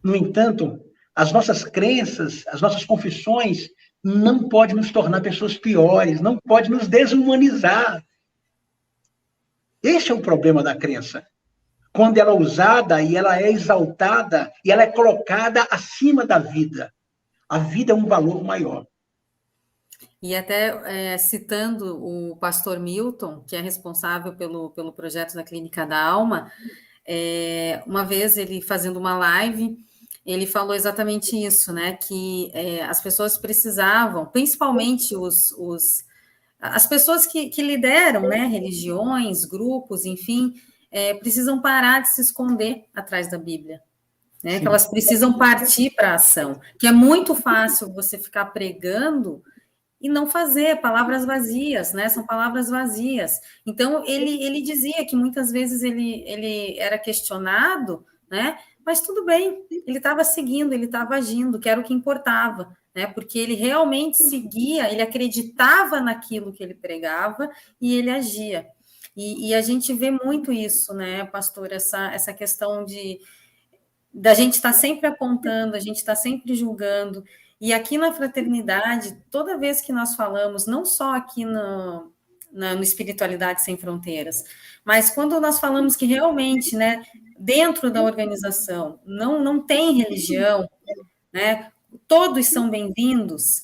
No entanto, as nossas crenças, as nossas confissões, não podem nos tornar pessoas piores, não podem nos desumanizar. Esse é o problema da crença. Quando ela é usada e ela é exaltada e ela é colocada acima da vida. A vida é um valor maior. E até citando o pastor Milton, que é responsável pelo projeto da Clínica da Alma, uma vez ele fazendo uma live, ele falou exatamente isso, né? Que as pessoas precisavam, principalmente as pessoas que lideram, né? Religiões, grupos, enfim, precisam parar de se esconder atrás da Bíblia. Né? Que elas precisam partir para a ação. Que é muito fácil você ficar pregando e não fazer, palavras vazias, né? São palavras vazias. Então, ele dizia que muitas vezes ele era questionado, né? Mas tudo bem, ele estava seguindo, ele estava agindo, que era o que importava, né? Porque ele realmente seguia, ele acreditava naquilo que ele pregava e ele agia. E a gente vê muito isso, né, pastor? Essa questão da gente estar sempre apontando, a gente está sempre julgando. E aqui na Fraternidade, toda vez que nós falamos, não só aqui no Espiritualidade Sem Fronteiras, mas quando nós falamos que realmente, né, dentro da organização não tem religião, né, todos são bem-vindos,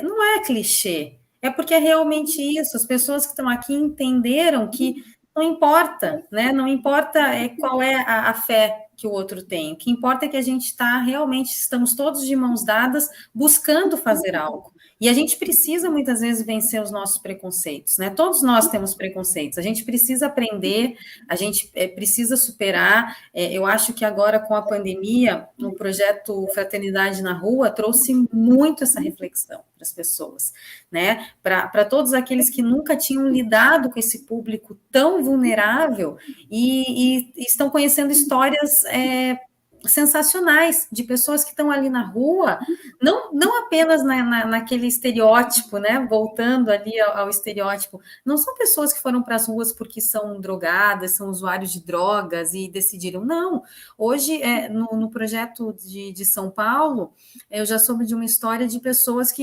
não é clichê, é porque é realmente isso, as pessoas que estão aqui entenderam que não importa, né, não importa qual é a fé que o outro tem. O que importa é que a gente estamos todos de mãos dadas, buscando fazer algo. E a gente precisa, muitas vezes, vencer os nossos preconceitos, né? Todos nós temos preconceitos. A gente precisa aprender, a gente precisa superar. Eu acho que agora, com a pandemia, o projeto Fraternidade na Rua trouxe muito essa reflexão para as pessoas, né? Para todos aqueles que nunca tinham lidado com esse público tão vulnerável e estão conhecendo histórias sensacionais, de pessoas que estão ali na rua, não apenas naquele estereótipo, né? Voltando ali ao estereótipo, não são pessoas que foram para as ruas porque são drogadas, são usuários de drogas e decidiram, não. Hoje, no projeto de São Paulo, eu já soube de uma história de pessoas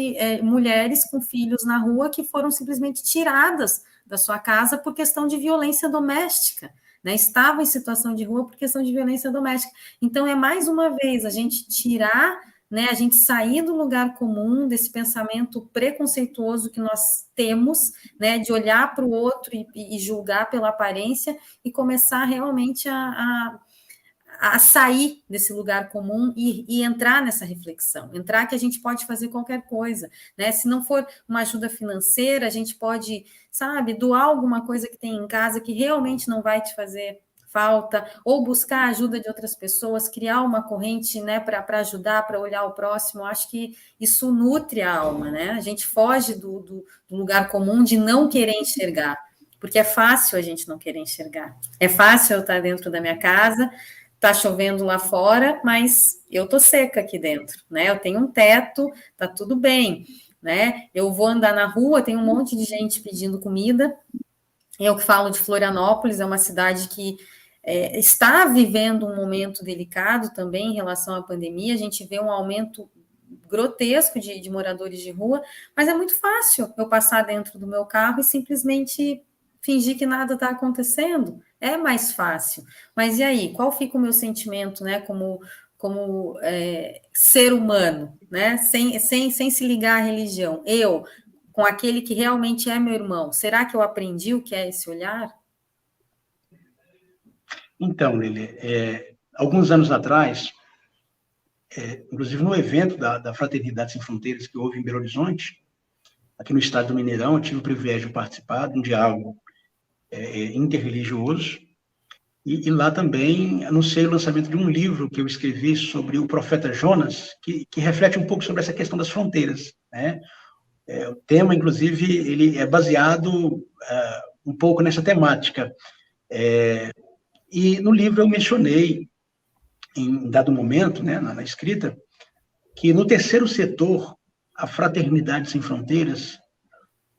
mulheres com filhos na rua que foram simplesmente tiradas da sua casa por questão de violência doméstica. Né, estavam em situação de rua por questão de violência doméstica. Então, mais uma vez, a gente tirar, né, a gente sair do lugar comum, desse pensamento preconceituoso que nós temos, né, de olhar para o outro e julgar pela aparência, e começar realmente a sair desse lugar comum e entrar nessa reflexão, entrar que a gente pode fazer qualquer coisa, né? Se não for uma ajuda financeira, a gente pode, sabe, doar alguma coisa que tem em casa que realmente não vai te fazer falta, ou buscar a ajuda de outras pessoas, criar uma corrente, né, para ajudar, para olhar o próximo. Acho que isso nutre a alma, né? A gente foge do lugar comum de não querer enxergar, porque é fácil a gente não querer enxergar. É fácil eu estar dentro da minha casa, tá chovendo lá fora, mas eu tô seca aqui dentro, né? Eu tenho um teto, tá tudo bem, né? Eu vou andar na rua, tem um monte de gente pedindo comida. Eu que falo de Florianópolis, é uma cidade que está vivendo um momento delicado também em relação à pandemia. A gente vê um aumento grotesco de moradores de rua, mas é muito fácil eu passar dentro do meu carro e simplesmente fingir que nada está acontecendo. É mais fácil. Mas e aí? Qual fica o meu sentimento, né? Como ser humano, né? Sem se ligar à religião. Eu, com aquele que realmente é meu irmão, será que eu aprendi o que é esse olhar? Então, Lili, alguns anos atrás, inclusive no evento da Fraternidade Sem Fronteiras que houve em Belo Horizonte, aqui no estado do Mineirão, eu tive o privilégio de participar de um diálogo interreligioso, e lá também anunciei o lançamento de um livro que eu escrevi sobre o profeta Jonas, que reflete um pouco sobre essa questão das fronteiras, né? O tema, inclusive, ele é baseado um pouco nessa temática. E no livro eu mencionei, em dado momento, né, na escrita, que no terceiro setor, a Fraternidade Sem Fronteiras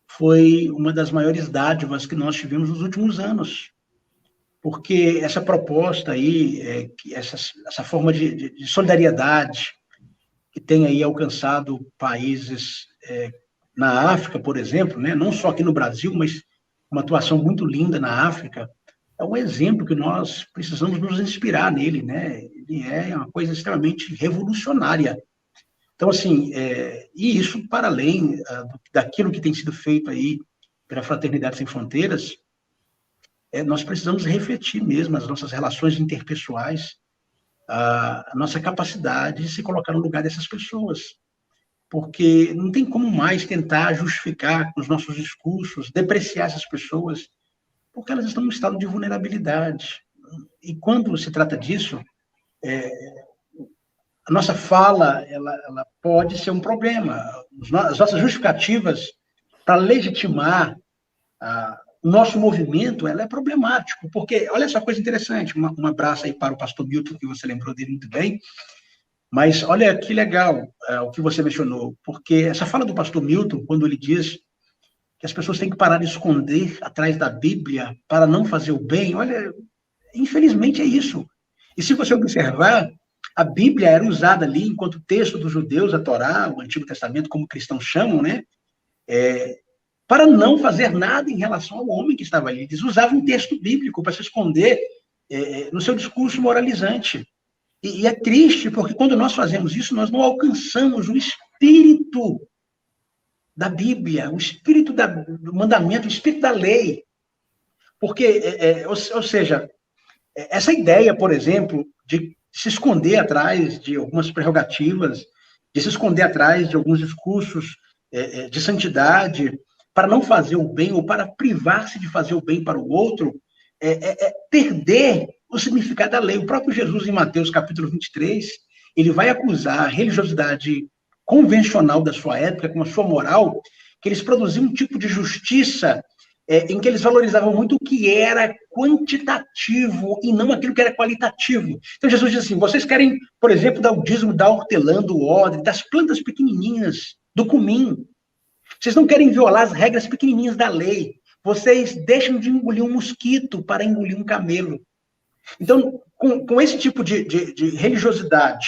foi uma das maiores dádivas que nós tivemos nos últimos anos. Porque essa proposta aí, essa forma de solidariedade que tem aí alcançado países na África, por exemplo, né? Não só aqui no Brasil, mas uma atuação muito linda na África, é um exemplo que nós precisamos nos inspirar nele, né? Ele é uma coisa extremamente revolucionária. Então, assim, e isso para além daquilo que tem sido feito aí pela Fraternidade Sem Fronteiras, nós precisamos refletir mesmo as nossas relações interpessoais, a nossa capacidade de se colocar no lugar dessas pessoas. Porque não tem como mais tentar justificar com os nossos discursos, depreciar essas pessoas, porque elas estão em um estado de vulnerabilidade. E quando se trata disso, a nossa fala ela pode ser um problema. As nossas justificativas para legitimar o nosso movimento, ela é problemático, porque, olha só, coisa interessante, um abraço aí para o pastor Milton, que você lembrou dele muito bem, mas olha que legal o que você mencionou, porque essa fala do pastor Milton, quando ele diz que as pessoas têm que parar de esconder atrás da Bíblia para não fazer o bem, olha, infelizmente é isso. E se você observar, a Bíblia era usada ali enquanto texto dos judeus, a Torá, o Antigo Testamento, como cristãos chamam, né? Para não fazer nada em relação ao homem que estava ali. Eles usavam um texto bíblico para se esconder no seu discurso moralizante. E é triste, porque quando nós fazemos isso, nós não alcançamos o espírito da Bíblia, o espírito do mandamento, o espírito da lei. Porque, ou seja, essa ideia, por exemplo, de se esconder atrás de algumas prerrogativas, de se esconder atrás de alguns discursos de santidade, para não fazer o bem ou para privar-se de fazer o bem para o outro, perder o significado da lei. O próprio Jesus, em Mateus capítulo 23, ele vai acusar a religiosidade convencional da sua época, com a sua moral, que eles produziam um tipo de justiça em que eles valorizavam muito o que era quantitativo e não aquilo que era qualitativo. Então, Jesus diz assim, vocês querem, por exemplo, dar o dízimo da hortelã, do odre, das plantas pequenininhas, do cumim. Vocês não querem violar as regras pequenininhas da lei. Vocês deixam de engolir um mosquito para engolir um camelo. Então, com esse tipo de religiosidade,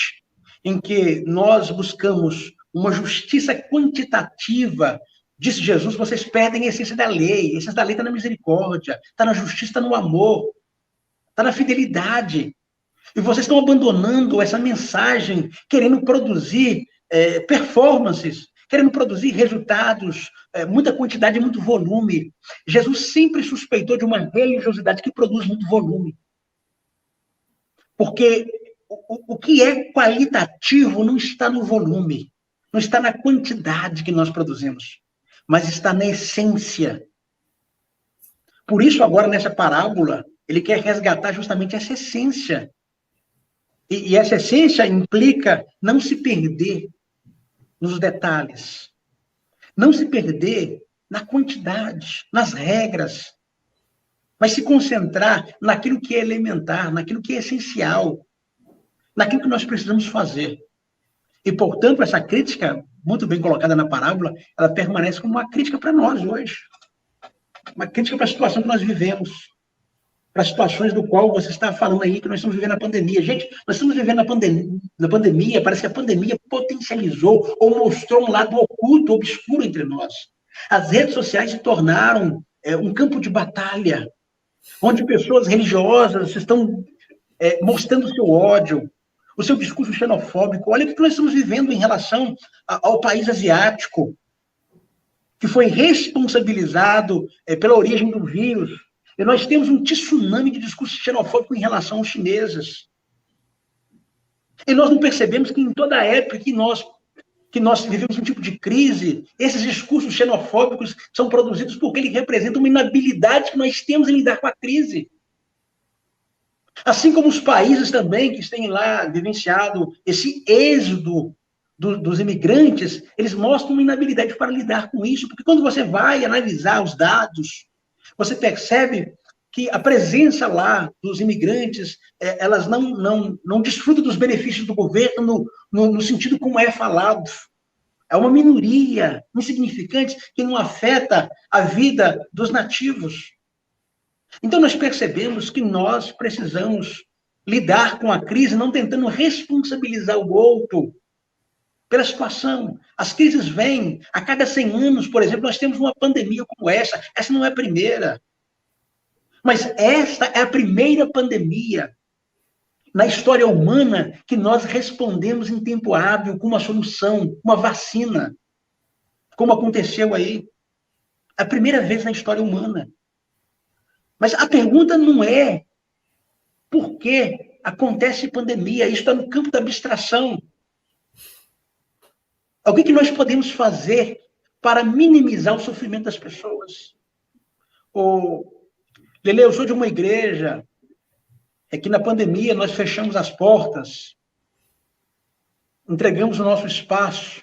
em que nós buscamos uma justiça quantitativa, disse Jesus, vocês perdem a essência da lei. A essência da lei está na misericórdia, está na justiça, está no amor, está na fidelidade. E vocês estão abandonando essa mensagem, querendo produzir performances, querendo produzir resultados, muita quantidade, muito volume. Jesus sempre suspeitou de uma religiosidade que produz muito volume. Porque o que é qualitativo não está no volume, não está na quantidade que nós produzimos, mas está na essência. Por isso, agora, nessa parábola, ele quer resgatar justamente essa essência. E essa essência implica não se perder nos detalhes, não se perder na quantidade, nas regras, mas se concentrar naquilo que é elementar, naquilo que é essencial, naquilo que nós precisamos fazer. E, portanto, essa crítica, muito bem colocada na parábola, ela permanece como uma crítica para nós hoje. Uma crítica para a situação que nós vivemos, para as situações do qual você está falando aí, que nós estamos vivendo a pandemia. Gente, nós estamos vivendo na pandemia, parece que a pandemia potencializou ou mostrou um lado oculto, obscuro entre nós. As redes sociais se tornaram um campo de batalha, onde pessoas religiosas estão mostrando o seu ódio, o seu discurso xenofóbico. Olha o que nós estamos vivendo em relação ao país asiático, que foi responsabilizado pela origem do vírus. E nós temos um tsunami de discurso xenofóbico em relação aos chineses. E nós não percebemos que em toda a época que nós vivemos um tipo de crise, esses discursos xenofóbicos são produzidos porque eles representam uma inabilidade que nós temos em lidar com a crise. Assim como os países também que têm lá vivenciado esse êxodo dos imigrantes, eles mostram uma inabilidade para lidar com isso, porque quando você vai analisar os dados, você percebe que a presença lá dos imigrantes, elas não desfrutam dos benefícios do governo no sentido como é falado. É uma minoria insignificante que não afeta a vida dos nativos. Então, nós percebemos que nós precisamos lidar com a crise não tentando responsabilizar o outro pela situação. As crises vêm a cada 100 anos, por exemplo, nós temos uma pandemia como essa. Essa não é a primeira. Mas esta é a primeira pandemia na história humana que nós respondemos em tempo hábil com uma solução, uma vacina, como aconteceu aí. É a primeira vez na história humana. Mas a pergunta não é por que acontece pandemia. Isso está no campo da abstração. O que nós podemos fazer para minimizar o sofrimento das pessoas? Lele, eu sou de uma igreja que na pandemia nós fechamos as portas, entregamos o nosso espaço,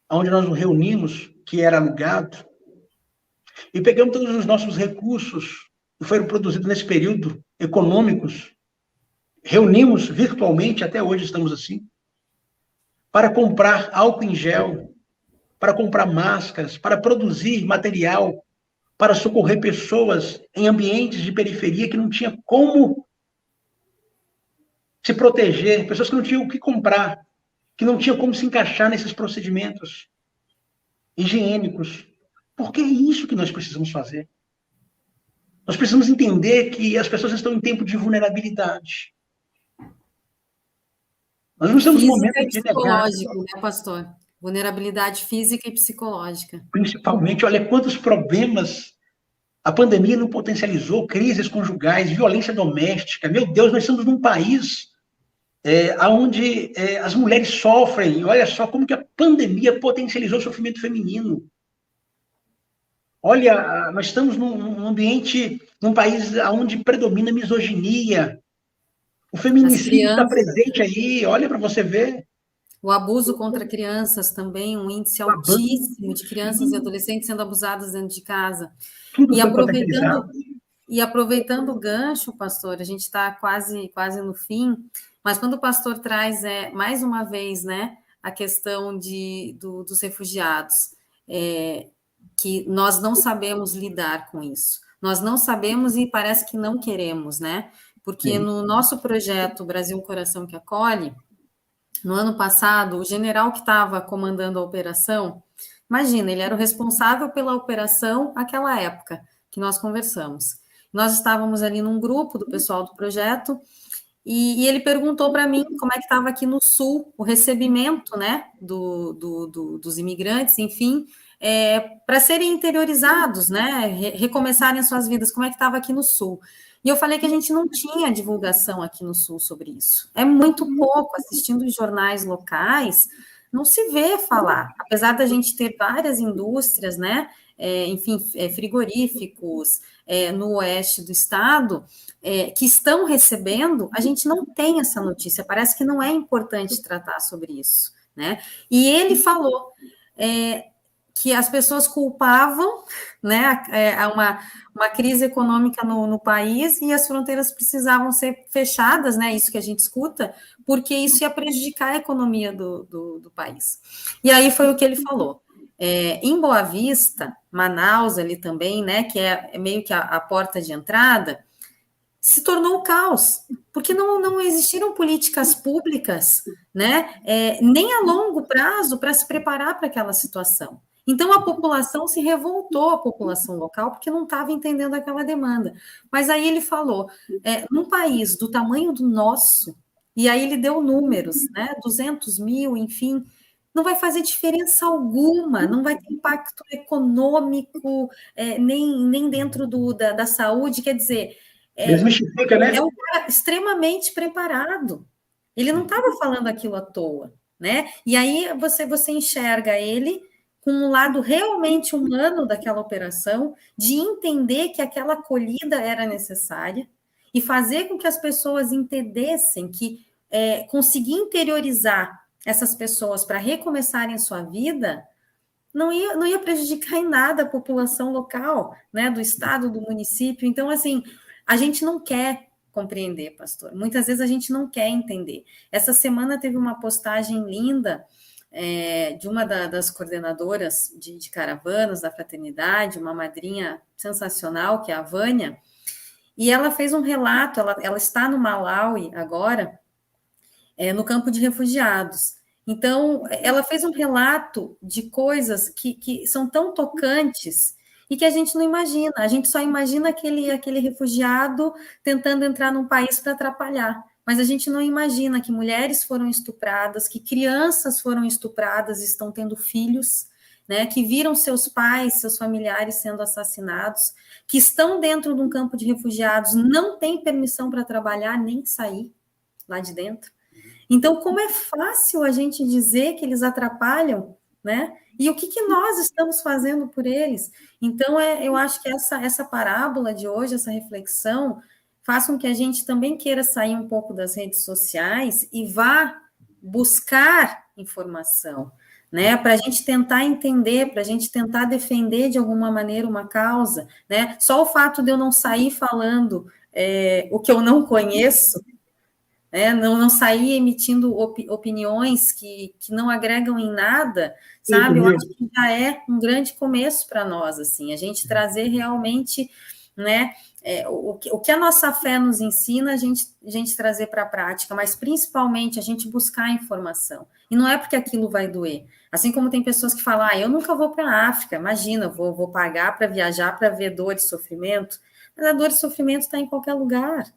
onde nós nos reunimos, que era alugado, e pegamos todos os nossos recursos que foram produzidos nesse período, econômicos, reunimos virtualmente, até hoje estamos assim, para comprar álcool em gel, para comprar máscaras, para produzir material, para socorrer pessoas em ambientes de periferia que não tinha como se proteger, pessoas que não tinham o que comprar, que não tinham como se encaixar nesses procedimentos higiênicos. Porque é isso que nós precisamos fazer. Nós precisamos entender que as pessoas estão em tempo de vulnerabilidade. Nós não estamos no momento de negar. Psicológico, né, pastor? Vulnerabilidade física e psicológica. Principalmente, olha quantos problemas a pandemia não potencializou, crises conjugais, violência doméstica. Meu Deus, nós estamos num país onde as mulheres sofrem. Olha só como que a pandemia potencializou o sofrimento feminino. Olha, nós estamos num ambiente, num país onde predomina a misoginia. O feminicídio está presente aí, olha para você ver. O abuso contra crianças também, um índice altíssimo de crianças e adolescentes sendo abusadas dentro de casa. Tudo E foi potencializado. aproveitando o gancho, pastor, a gente está quase no fim, mas quando o pastor traz, mais uma vez, né, a questão dos refugiados, que nós não sabemos lidar com isso. Nós não sabemos e parece que não queremos, né? Porque no nosso projeto Brasil Coração que Acolhe, no ano passado, o general que estava comandando a operação, imagina, ele era o responsável pela operação naquela época que nós conversamos. Nós estávamos ali num grupo do pessoal do projeto e ele perguntou para mim como é que estava aqui no Sul o recebimento, né, dos imigrantes, enfim, para serem interiorizados, né, recomeçarem as suas vidas, como é que estava aqui no Sul. E eu falei que a gente não tinha divulgação aqui no Sul sobre isso. É muito pouco, assistindo os jornais locais, não se vê falar. Apesar da gente ter várias indústrias, né, enfim, frigoríficos, no oeste do estado, que estão recebendo, a gente não tem essa notícia, parece que não é importante tratar sobre isso, né? E ele falou que as pessoas culpavam, né, uma crise econômica no país e as fronteiras precisavam ser fechadas, né, isso que a gente escuta, porque isso ia prejudicar a economia do país. E aí foi o que ele falou. Em Boa Vista, Manaus ali também, né, que é meio que a porta de entrada, se tornou um caos, porque não existiram políticas públicas, né, nem a longo prazo para se preparar para aquela situação. Então, a população se revoltou, a população local, porque não estava entendendo aquela demanda. Mas aí ele falou, num país do tamanho do nosso, e aí ele deu números, né, 200 mil, enfim, não vai fazer diferença alguma, não vai ter impacto econômico, nem dentro da saúde, quer dizer, Desmistifica, né? é um cara extremamente preparado. Ele não estava falando aquilo à toa, né? E aí você enxerga ele com um lado realmente humano daquela operação, de entender que aquela acolhida era necessária e fazer com que as pessoas entendessem que conseguir interiorizar essas pessoas para recomeçarem a sua vida não ia prejudicar em nada a população local, né, do estado, do município. Então, assim, a gente não quer compreender, pastor. Muitas vezes a gente não quer entender. Essa semana teve uma postagem linda de uma das coordenadoras de caravanas da fraternidade, uma madrinha sensacional, que é a Vânia, e ela fez um relato, ela está no Malawi agora, no campo de refugiados. Então, ela fez um relato de coisas que são tão tocantes e que a gente não imagina. A gente só imagina aquele refugiado tentando entrar num país para atrapalhar. Mas a gente não imagina que mulheres foram estupradas, que crianças foram estupradas e estão tendo filhos, né, que viram seus pais, seus familiares sendo assassinados, que estão dentro de um campo de refugiados, não têm permissão para trabalhar nem sair lá de dentro. Então, como é fácil a gente dizer que eles atrapalham, né? E o que nós estamos fazendo por eles? Então, eu acho que essa parábola de hoje, essa reflexão, faz com que a gente também queira sair um pouco das redes sociais e vá buscar informação, né? Para a gente tentar entender, para a gente tentar defender de alguma maneira uma causa, né? Só o fato de eu não sair falando o que eu não conheço, não sair emitindo opiniões que não agregam em nada, sabe? Eu acho que já é um grande começo para nós, assim, a gente trazer realmente, né, o que a nossa fé nos ensina, a gente trazer para a prática, mas principalmente a gente buscar informação. E não é porque aquilo vai doer. Assim como tem pessoas que falam, eu nunca vou para a África, imagina, vou pagar para viajar para ver dor e sofrimento, mas a dor e sofrimento está em qualquer lugar,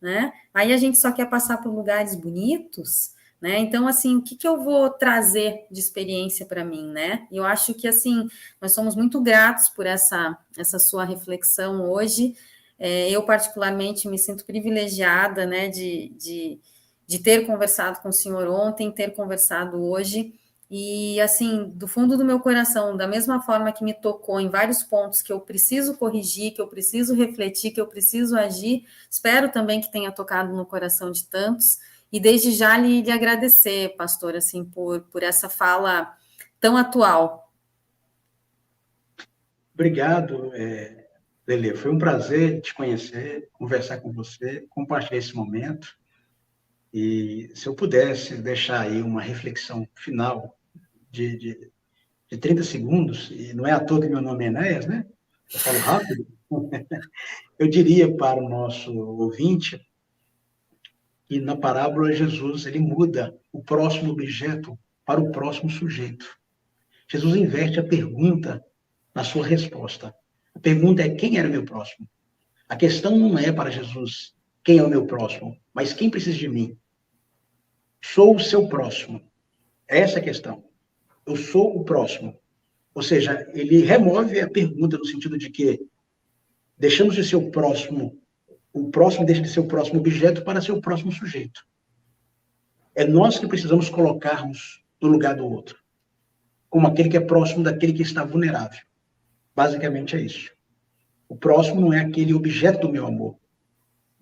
né? Aí a gente só quer passar por lugares bonitos, né? Então, assim, o que eu vou trazer de experiência para mim, né? Eu acho que, assim, nós somos muito gratos por essa sua reflexão hoje. Eu, particularmente, me sinto privilegiada, né, de ter conversado com o senhor ontem, ter conversado hoje, e, assim, do fundo do meu coração, da mesma forma que me tocou em vários pontos que eu preciso corrigir, que eu preciso refletir, que eu preciso agir, espero também que tenha tocado no coração de tantos, E desde já lhe agradecer, pastor, assim, por essa fala tão atual. Obrigado, Lelê. Foi um prazer te conhecer, conversar com você, compartilhar esse momento. E se eu pudesse deixar aí uma reflexão final de 30 segundos, e não é à toa que meu nome é Enéas, né? Eu falo rápido. Eu diria para o nosso ouvinte que na parábola Jesus ele muda o próximo objeto para o próximo sujeito. Jesus inverte a pergunta na sua resposta. A pergunta é: quem era o meu próximo? A questão não é para Jesus quem é o meu próximo, mas quem precisa de mim. Sou o seu próximo. Essa é a questão. Eu sou o próximo. Ou seja, ele remove a pergunta no sentido de que deixamos de ser o próximo deixa de ser o próximo objeto para ser o próximo sujeito. É nós que precisamos colocarmos no lugar do outro, como aquele que é próximo daquele que está vulnerável. Basicamente é isso. O próximo não é aquele objeto do meu amor,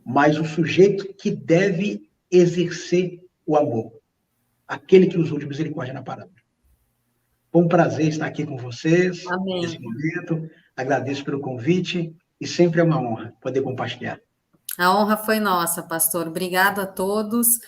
mas o sujeito que deve exercer o amor. Aquele que usou de misericórdia na parábola. Foi um prazer estar aqui com vocês Amém. nesse momento. Agradeço pelo convite e sempre é uma honra poder compartilhar. A honra foi nossa, pastor. Obrigado a todos.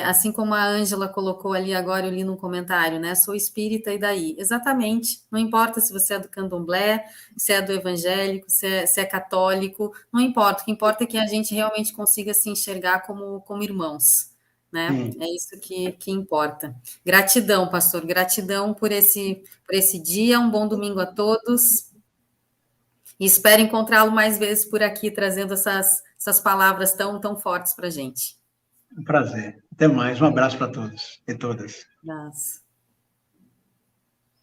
Assim como a Ângela colocou ali agora, eu li no comentário, né? Sou espírita e daí? Exatamente. Não importa se você é do candomblé, se é do evangélico, se é católico, não importa. O que importa é que a gente realmente consiga se enxergar como irmãos, né? Sim. É isso que importa. Gratidão, pastor. Gratidão por esse dia. Um bom domingo a todos. E espero encontrá-lo mais vezes por aqui, trazendo essas palavras tão fortes para a gente. Um prazer. Até mais. Um abraço para todos e todas. Abraço.